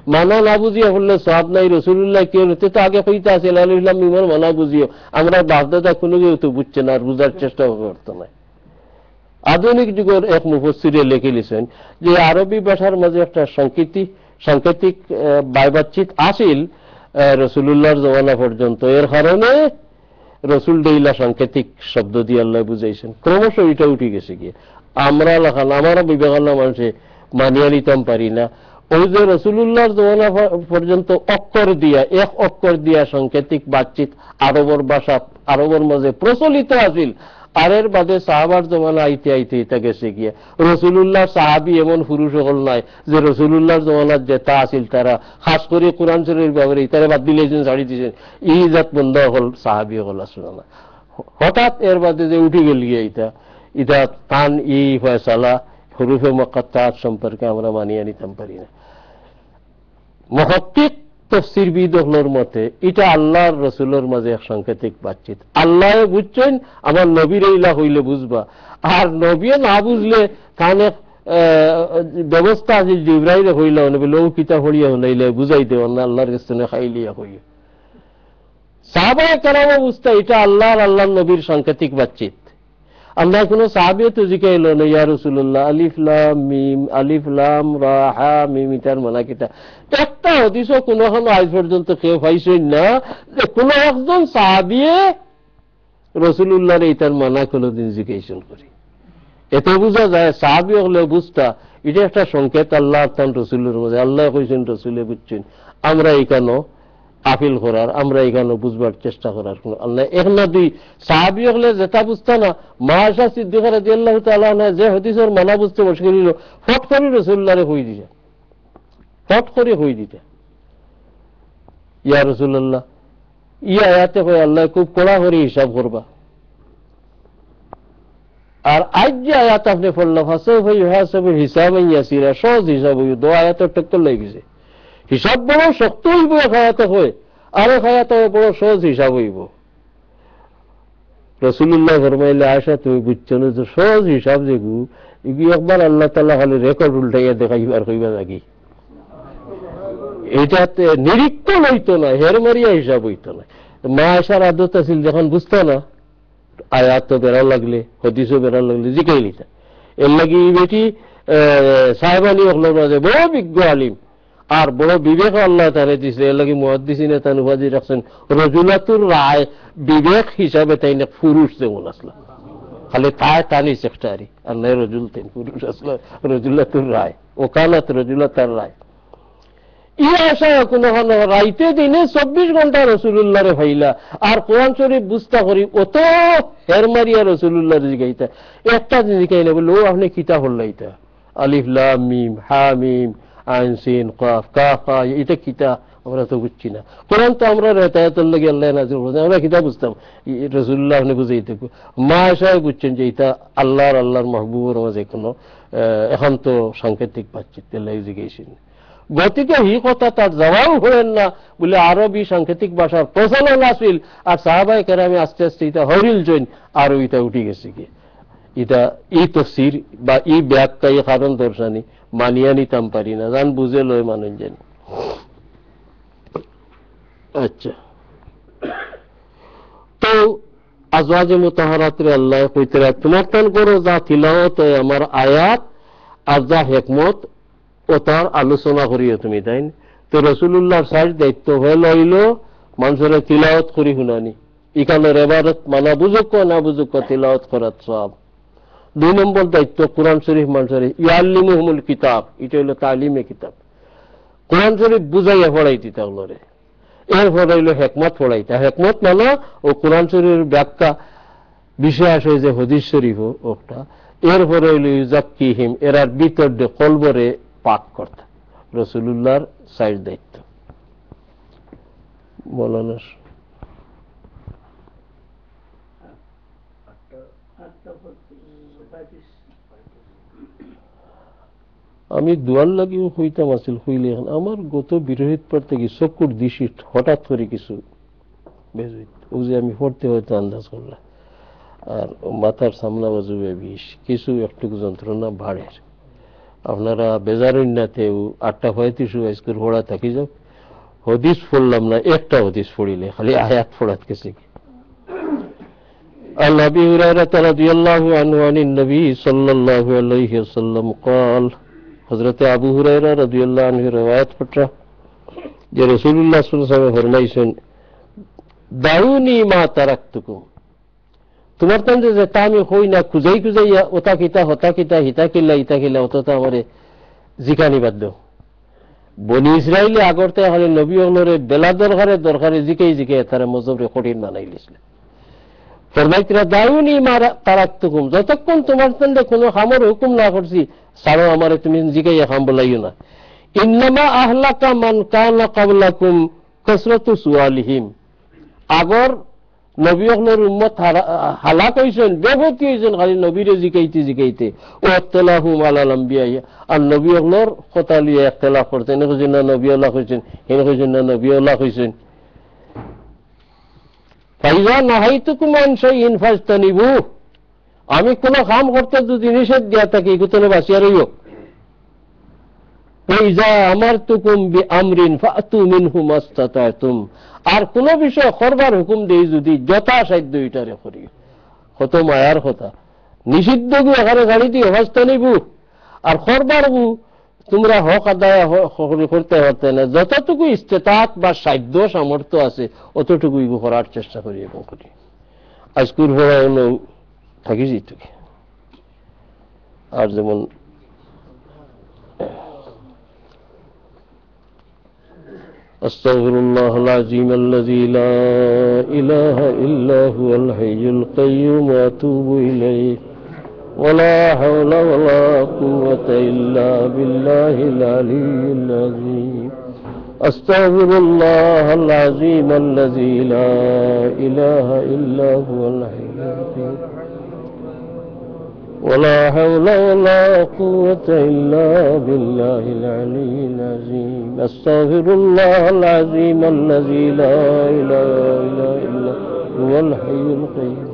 মানা না বুঝিয়া বললে সওয়াব নাই রাসূলুল্লাহ কি হতে তো আগে কইতা আছে আলিফ লাম মিমের মানা বুঝিও আমরা বাপদাদা কোনো কেউ তো বুঝছে না আর বুঝার চেষ্টা করতে না আধুনিক যুগের এক মুফাসসিরে লিখে লিখেন যে আরবি ভাষার মাঝে একটা সাংকেতিক বাইবাতচিত আসিল রাসূলুল্লাহর জমানা পর্যন্ত এর কারণে রাসূল দেইলা সাংকেতিক শব্দ দিয়ে আল্লাহ বুঝাইছেন ক্রমশ এটা উঠে গেছে গিয়ে আমরা লেখান আমরা বিবেকানা মানুষে মানিয়ে নিতাম পারি না ওই যে রাসূলুল্লাহর জমানা পর্যন্ত এক অক্ষর দিয়া সাংকেতিক বাতচিত আরবের মাঝে প্রচলিত আছিল আর এর বাদে সাহাবার জমানা আইতে এটা গেছে গিয়া রাসূলুল্লাহ সাহাবী এমন পুরুষ হল নাই যে রাসূলুল্লাহর জমানার যেটা আছিল তারা খাস করে কোরআন শরীফের ব্যাপারে তারা বাদ দিলেছেন ছাড়ি দিয়েছেন এই জাত বন্ধ হল সাহাবী হল আসলে না হঠাৎ এর বাদে যে উঠে গেল গিয়া এটা তান ফয়সালা হুরুফে মুকাত্তাত সম্পর্কে আমরা মানিয়ে নিতাম পারি না মুহাক্কিক তফসিরবিদগুলোর মতে এটা আল্লাহর রাসূলের মাঝে এক সাংকেতিক বাতচিত আল্লাহ বুঝছেন আমার নবীর ইলা হইলে বুঝবা আর নবী না বুঝলে কানে ব্যবস্থা আছে জিবরাইল হইলা নবী লৌকিতা হইয়া হইলে বুঝাই দেও না আল্লাহর কাছে খাইলিয়া হইয়া সাহাবায়ে কেরাম বুঝতা এটা আল্লাহর নবীর সাংকেতিক বাতচিত আমরা কোনো সাহাবীও তো জিজ্ঞাইল না ইয়া রাসূলুল্লাহ আলিফ লাম রা হা মিম ইতার মানা কিটা একটা হাদিসও কোনখানে আজ পর্যন্ত কেউ পাইছেন না যে কোনো একজন সাহাবী রাসূলুল্লাহর ইতার মানা কোনোদিন জিজ্ঞাসা করে এতে বোঝা যায় সাহাবী হলে বুঝতা এটা একটা সংকেত আল্লাহ তার রাসূলের মধ্যে আল্লাহ কইছেন রাসূলে বুঝছেন আমরা এখানে আপিল করার আমরা এখানে বুঝবার চেষ্টা করার কোন আল্লাহ এখানে দুই সাহাবী হলে যেটা বুঝতা না মা আয়েশা সিদ্দিকা রাদিয়াল্লাহু তাআলা আনহা যে হাদিসের মানা বুঝতে মুশকিল হলো ফট করে রাসূলুল্লাহরে কই দিছে হট করে হয়ে দিতে, ইয়া রাসূলুল্লাহ ইয়া আয়াতে কয় আল্লাহ খুব কড়া করে হিসাব করবা, আর আজ যে আয়াত আপনি পড়লাম ফাসাউফা ইউহাসাবু হিসাবান ইয়াসিরা, সহজ হিসাব হইব, দো আয়াতের টক্কর লেগে গেছে। হিসাব বড় শক্ত হইব এক আয়াতে হয়, আর এক আয়াতে বড় সহজ হিসাব হইব। রাসূলুল্লাহ ফরমাইলে আয়েশা তুমি বুঝছো না যে সহজ হিসাব যেগু এগু একবার আল্লাহ তাআলা খালি রেকর্ড উল্টাইয়া দেখাইবার কইবা লাগি, এটাতে নিরীক্ষণ হইতো না, হের মারিয়া হিসাব হইতো না। মা আয়েশার আদত আছিল যখন বুঝতো না আয়াত তো বেড়া লাগলে হদিসও বেড়া লাগলে জিকাই লিতা, এর লাগি বেটি সাহেবানি হলের মাঝে বড় বিজ্ঞ আলিম আর বড় বিবেক আল্লাহ তারে দিছে, এর লাগি মুহাদ্দিসিনে তান উপাধি রাখছেন রজুলাতুর রায়, বিবেক হিসাবে তাই না পুরুষ যেমন আসলো, খালি তাই টানি সেক্টারি আল্লাহ রজুল তেন পুরুষ আসলো রজুলাতুর রায়, ওকালত রজুলাতার রায়। ইয়া আশা কোনো রাইতে দিনে 24 ঘন্টা রাসূলুল্লাহরে ভাইলা আর কোরআন শরীফ বুঝতা করি অত হের মারিয়া রাসূলুল্লাহর জিগাইতা, একটা জিগাই না বলে ও আপনি কিতাব হল্লাইতা আলিফ লাম মিম হা মিম আইন সিন কাফ কাফ এটা কিতা আমরা তো বুঝছি না, কোরআন তো আমরা হেদায়েতের লাগি আল্লাহ নাযিল করেছেন, আমরা কিতাব বুঝতাম, রাসূলুল্লাহ আপনি বুঝাইতে। মা আয়েশা বুঝছেন যে এটা আল্লাহর মাহবুবের মাঝে কোনো একান্ত সাংকেতিক বাতচিত লাগি জিগাইছেন। গতিকে হি কথা তার জবাব হলেন না বলে আরবি সাংকেতিক ভাষার প্রচলন আসিল, আর সাহাবায়ে কেরামে আস্তে আস্তে এটা হরিল জৈন আর এটা উঠি গেছে কি এটা এই তফসির বা এই ব্যাখ্যা এই কারণ দর্শানি মানিয়া নিতাম পারি না, জান বুঝে লয় মানুষ জানি। আচ্ছা, তো আজওয়াজে মুতাহারাতে আল্লাহ কইতে তোমার তান করো যা তিলাওয়াত আমার আয়াত আর যা হিকমত ও তার আলোচনা করিও তুমি, তাই তো রাসূলুল্লাহর সাইড দায়িত্ব হয়ে লইল মানুষের তিলাওয়াত করি শুনানি, ইকানের ইবাদত মানা বুঝুক না বুঝুক তিলাওয়াত করার সওয়াব। 2 নম্বর দায়িত্ব কোরআন শরীফ মানুষের ইয়াল্লিমুহুমুল কিতাব, এটা হলো তালিমে কিতাব, কোরআন শরীফ বুঝাইয়া পড়াইতে তাহলে, এরপরে হইল হিকমত পড়াইতে, হিকমত মানা ও কোরআন শরীফের ব্যাখ্যা বিষয় আসে যে হাদিস শরীফ ওটা, এরপরে হইল ইউজাক্কিহিম এরার ভিতর দিয়ে কলবরে পাক করতে, রাসূলুল্লাহর সাইড দায়িত্ব। মৌলানা আমি দুয়ার লাগিও হইতাম আসিল হইলে এখন আমার গত বিরোহিত পড়তে কি চকুর দিশি হঠাৎ করে কিছু বেজুইত ও যে আমি পড়তে হয়তো আন্দাজ করলাম, আর মাথার সামনা বাজুবে বিষ কিছু একটু যন্ত্রণা বাড়ের, আপনারা বেজারিন্নাতে 8:35 আজকের পড়া থাকি যাও, হদিস পড়লাম না, একটা হদিস পড়িলে খালি আয়াত পড়াত গেছে কি। عن أبي هريرة رضي الله عنه عن النبي صلى الله عليه وسلم قال, হযরত আবু হুরায়রা রাদিয়াল্লাহু আনহু রওয়ায়াত পড়া যে রাসূলুল্লাহ সাল্লাল্লাহু আলাইহি ওয়াসাল্লাম ফরমাইছেন দাউনি মা তারাকতুকুম, তোমার তান যে তা আমি হই না খুঁজাই খুঁজাইয়া ওটা কিতা হতা কিতা হিতা কিল্লা ইতা কিল্লা ওটা তো আমারে জিকানি বাদ দাও। বনি ইসরায়েলে আগরতে হলে নবী হলরে বেলা দরকারে জিকাই জিকাই তারা মজবরে কঠিন বানাইলিছিল। ফরমাইতরা দাউনি মা তারাকতুকুম, যতক্ষণ তোমার তান্ডে কোনো খামর হুকুম না করছি সারো আমারে তুমি জিকাইয়া খাম বলাইও না। ইন্নামা আহলাকা মান কানা ক্বাবলাকুম কাসরাতু সুআলিহিম, আগর নবী হলর উম্মত হালাক হইছেন, বেগতি হইছেন খালি নবীরে জিকাইতে জিকাইতে, ও ইখতিলাফুম আলাল আম্বিয়া, আর নবী হলর কথা লিয়ে ইখতিলাফ করতেন, এনে কইছেন না নবী আল্লাহ কইছেন, এনে কইছেন না নবী আল্লাহ কইছেন। ফাইজা নাহাইতুকুম আন শাইইন ফাজতানিবু, আমি কোন কাম করতে যদি নিষেধ দিয়া থাকি এগুলো বাঁচিয়া রইও। ফাইজা আমারতুকুম বিআমরিন ফাতু মিনহু মাস্তাতাতুম, আর কোন বিষয় করবার হুকুম দেই যদি যথাসাধ্য এটারে করিও। কত মায়ার কথা, নিষিদ্ধ গু এখানে গাড়ি দিয়ে ফাজতানিবু, আর করবার গু তোমরা হক আদায় করতে পারতে না, যতটুকু ইস্তেতাত বা সাধ্য সামর্থ্য আছে অতটুকু করার চেষ্টা করি এবং করি। আজকুর ভরা হলো থাকি যেত, আর যেমন আস্তাগফিরুল্লাহ আল-আযীম আল্লাযী লা ইলাহা ইল্লা হুয়াল হাইয়ুল কাইয়্যুম ওয়া আতুবু ইলাইহি ولا حول ولا قوة إلا بالله العلي العظيم أستغفر الله العظيم الذي لا إله إلا هو الحي القيوم ولا حول ولا قوة إلا بالله العلي العظيم أستغفر الله العظيم الذي لا إله إلا هو الحي القيوم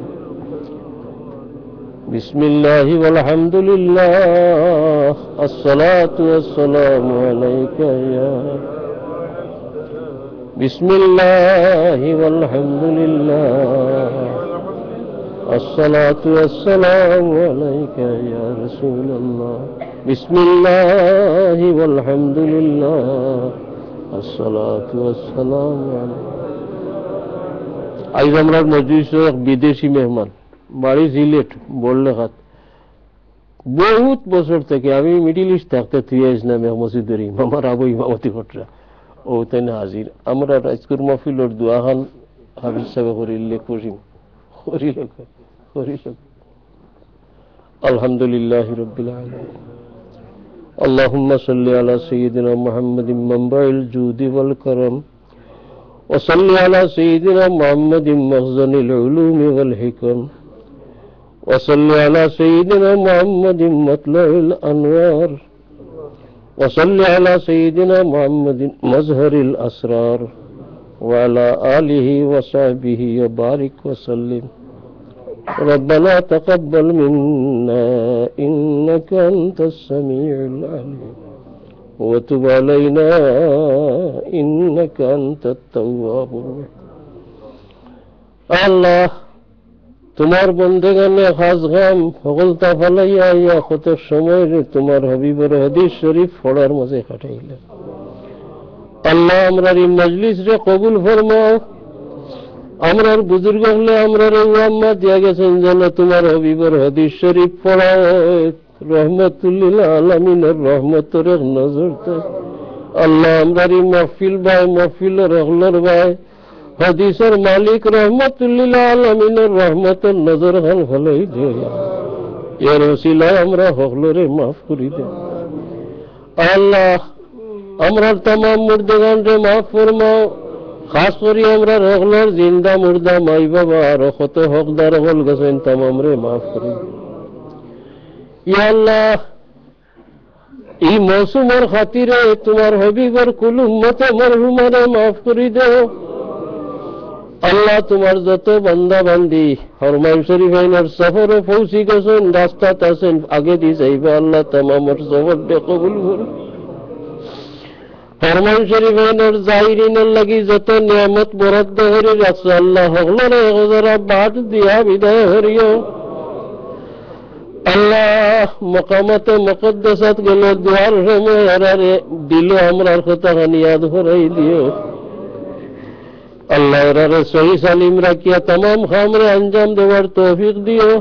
بسم الله والحمد لله الصلاة والسلام عليك يا بسم الله والحمد لله الصلاة والسلام عليك يا رسول الله بسم الله والحمد لله الصلاة والسلام عليك আজ আমরা মজলিসে এক বিদেশি মেহমান বাড়ি সিলেট বড়লেখাত বহুত বছর থেকে আমি মিডিল ইস্ট থাকতে থিয়েছ না মসজিদের আমার আবু ইমামতি কটরা ও তাই না হাজির আমরা আজকের মাহফিলের দোয়াখান হাফিজ সাহেব করিলে করিম করিল আলহামদুলিল্লাহি রাব্বিল আলামিন আল্লাহুম্মা সাল্লি আলা সাইয়্যিদিনা মুহাম্মাদিন মানবাইল জুদি ওয়াল কারাম ওয়া সাল্লি আলা সাইয়্যিদিনা মুহাম্মাদিন মাখজানিল উলুমি ওয়াল হিকম ওয়া সাল্লি আলা সাইয়্যিদিনা মুহাম্মাদিন মাতলাইল আনওয়ার وصل على سيدنا محمد مظهر الأسرار وعلى آله وصحبه وبارك وسلم ربنا تقبل منا إنك أنت السميع العليم وتب علينا إنك أنت التواب الرحيم الله তোমার বন্দেগানে খাস গাম সকলতা ফালাইয়া ইয়া কত সময় রে তোমার হাবিবের হাদিস শরীফ পড়ার মাঝে কাটাইলেন আল্লাহ আমরার এই মজলিস রে কবুল ফরমাও আমরার বুজুর্গ হলে আমরার ওয়াম্মা দিয়া গেছেন যেন তোমার হাবিবের হাদিস শরীফ পড়াও রহমতুল্লিল আলামিনের রহমতের নজর আল্লাহ আমরার এই মাহফিল ভাই মাহফিলের রহলর ভাই হাদিসের মালিক রহমতুল্লিল আলামিনের রহমতের নজর খান ফলাই দে এর ওসিলায় আমরা হকলরে মাফ করি দে আল্লাহ আমরার तमाम মুর্দাগান রে মাফ ফরমাও খাস করে আমরা হকলর জিন্দা মুর্দা মাই বাবা আর কত হকদার হল গেছেন तमाम রে মাফ করি ইয়া আল্লাহ এই মৌসুমের খাতিরে তোমার হাবিবের কুল উম্মত মরহুমারে মাফ করি দাও আল্লাহ তোমার যত বান্দা বান্দি হরমাইন শরীফের সফরে পৌঁছি গেছেন রাস্তাত আছেন আগে দিয়ে যাইবে আল্লাহ তামামের সফর দে কবুল করুন হরমাইন শরীফের জাহিরিনের লাগি যত নিয়ামত বরাদ্দ করে রাখছে আল্লাহ হকলরে হজরা বাদ দিয়া বিদায় হরিও আল্লাহ মকামাতে মুকদ্দাসাত গেল দুয়ার সময় আরে দিল আমরার কথা ইয়াদ করাই দিও আল্লাহ রে সহি সালিম রাখিয়া तमाम খামরে আঞ্জাম দেওয়ার তৌফিক দিও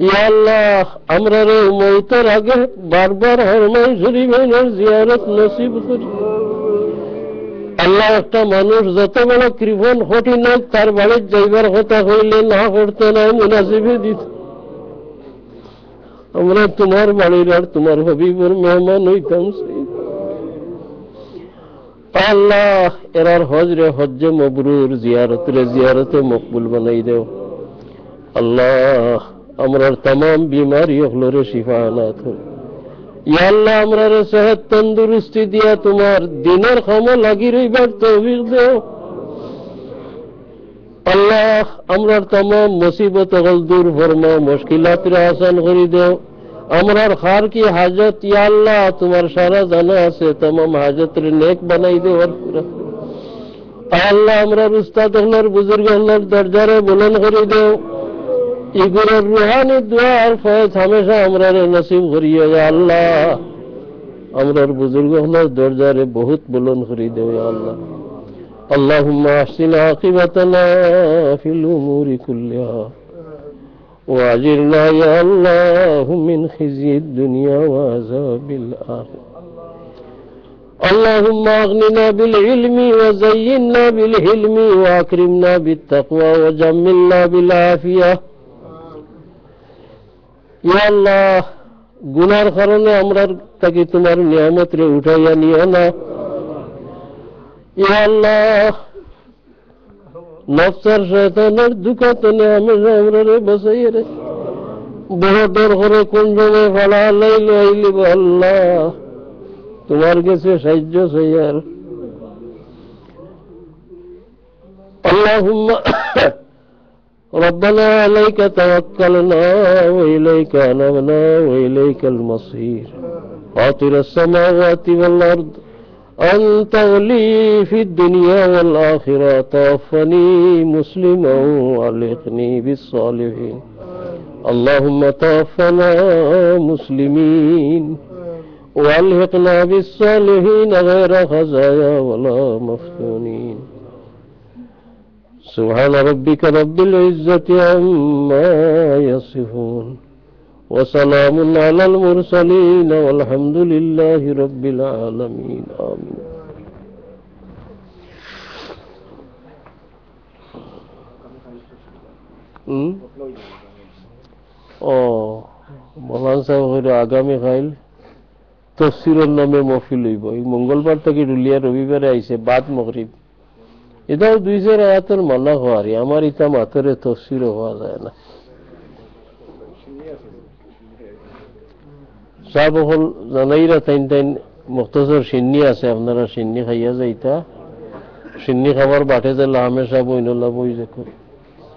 ইয়া আল্লাহ আমরা রে মওতের আগে বারবার হরমাইন শরীফের জিয়ারত নসিব করি আল্লাহ একটা মানুষ যত বড় কৃপণ কঠিন হোক তার বাড়ির যাইবার কথা হইলে না করতে না মুনাসিবে দিত আমরা তোমার বাড়ির আর তোমার হাবিবের মেহমান হইতাম আল্লাহ এরার হজরে হজ্জে মবরুর জিয়ারতে মকবুল বানাই দেও আল্লাহ আমরার तमाम बीमारी হলরে শিফা আনাত ইয়া আল্লাহ আমরার সেহত তন্দুরুস্তি দিয়া তোমার দিনের কামে লাগি রইবার তৌফিক দেও আল্লাহ আমরার तमाम মুসিবত হল দূর ফরমাও মুশকিলাত রে আসান করি দেও আমরার খার কি হাজত ইয়া আল্লাহ তোমার সারা জানা আছে तमाम হাজত রে নেক বানাই দে আর পুরা আল্লাহ আমরার উস্তাদ হলর বুজুর্গ হলর দরজারে বুলন্দ করে দাও ইগুলোর রুহানি দোয়া আর ফয়েজ হামেশা আমরারে নসিব করিয়ে ইয়া আল্লাহ আমরার বুজুর্গ হলর দরজারে বহুত বুলন্দ করে দাও ইয়া আল্লাহ আল্লাহুম্মা আহসিন আকিবাতানা ফিল উমুরি কুল্লিহা وأجرنا يا الله من خزي الدنيا وعذاب الآخرة اللهم أغننا بالعلم وزينا بالحلم وأكرمنا بالتقوى وجملنا بالعافية ইয়া আল্লাহ, গুনার কারণে আমরা তাকে তোমার নিয়ামত রে উঠাইয়া নিও না। ইয়া আল্লাহ, নফসার শয়তানের দুঃখাতনে আমরা রে বসাইয়া রে বড় দর করে কোন জমে ফালা লাইল আইলিব। আল্লাহ, তোমার কাছে সাহায্য চাইয়ার। اللهم ربنا عليك توكلنا وإليك أنبنا وإليك المصير فاطر السماوات والأرض أنت ولي في الدنيا والآخرة توفني مسلما وألحقني بالصالحين. اللهم توفنا مسلمين وألحقنا بالصالحين غير خزايا ولا مفتونين. سبحان ربك رب العزة عما يصفون وسلام على المرسلين والحمد لله رب العالمين. آمين. মৌলানা সাহেব আগামী খাইল তফসিরের নামে মহফিল হইব। এই মঙ্গলবার থেকে রুলিয়া রবিবারে আইছে বাদ মগরিব। এটাও 2 আয়াতের মানা হওয়ারি, আমার ইটা মাতরে তফসিরও হওয়া যায় না। সব হল জানাইরা টাইন টাইন মুক্তসর সিন্নি আছে, আপনারা সিন্নি খাইয়া যাইতা। সিন্নি খাবার বাটে যে হামেশা বইনলা বই দেখো।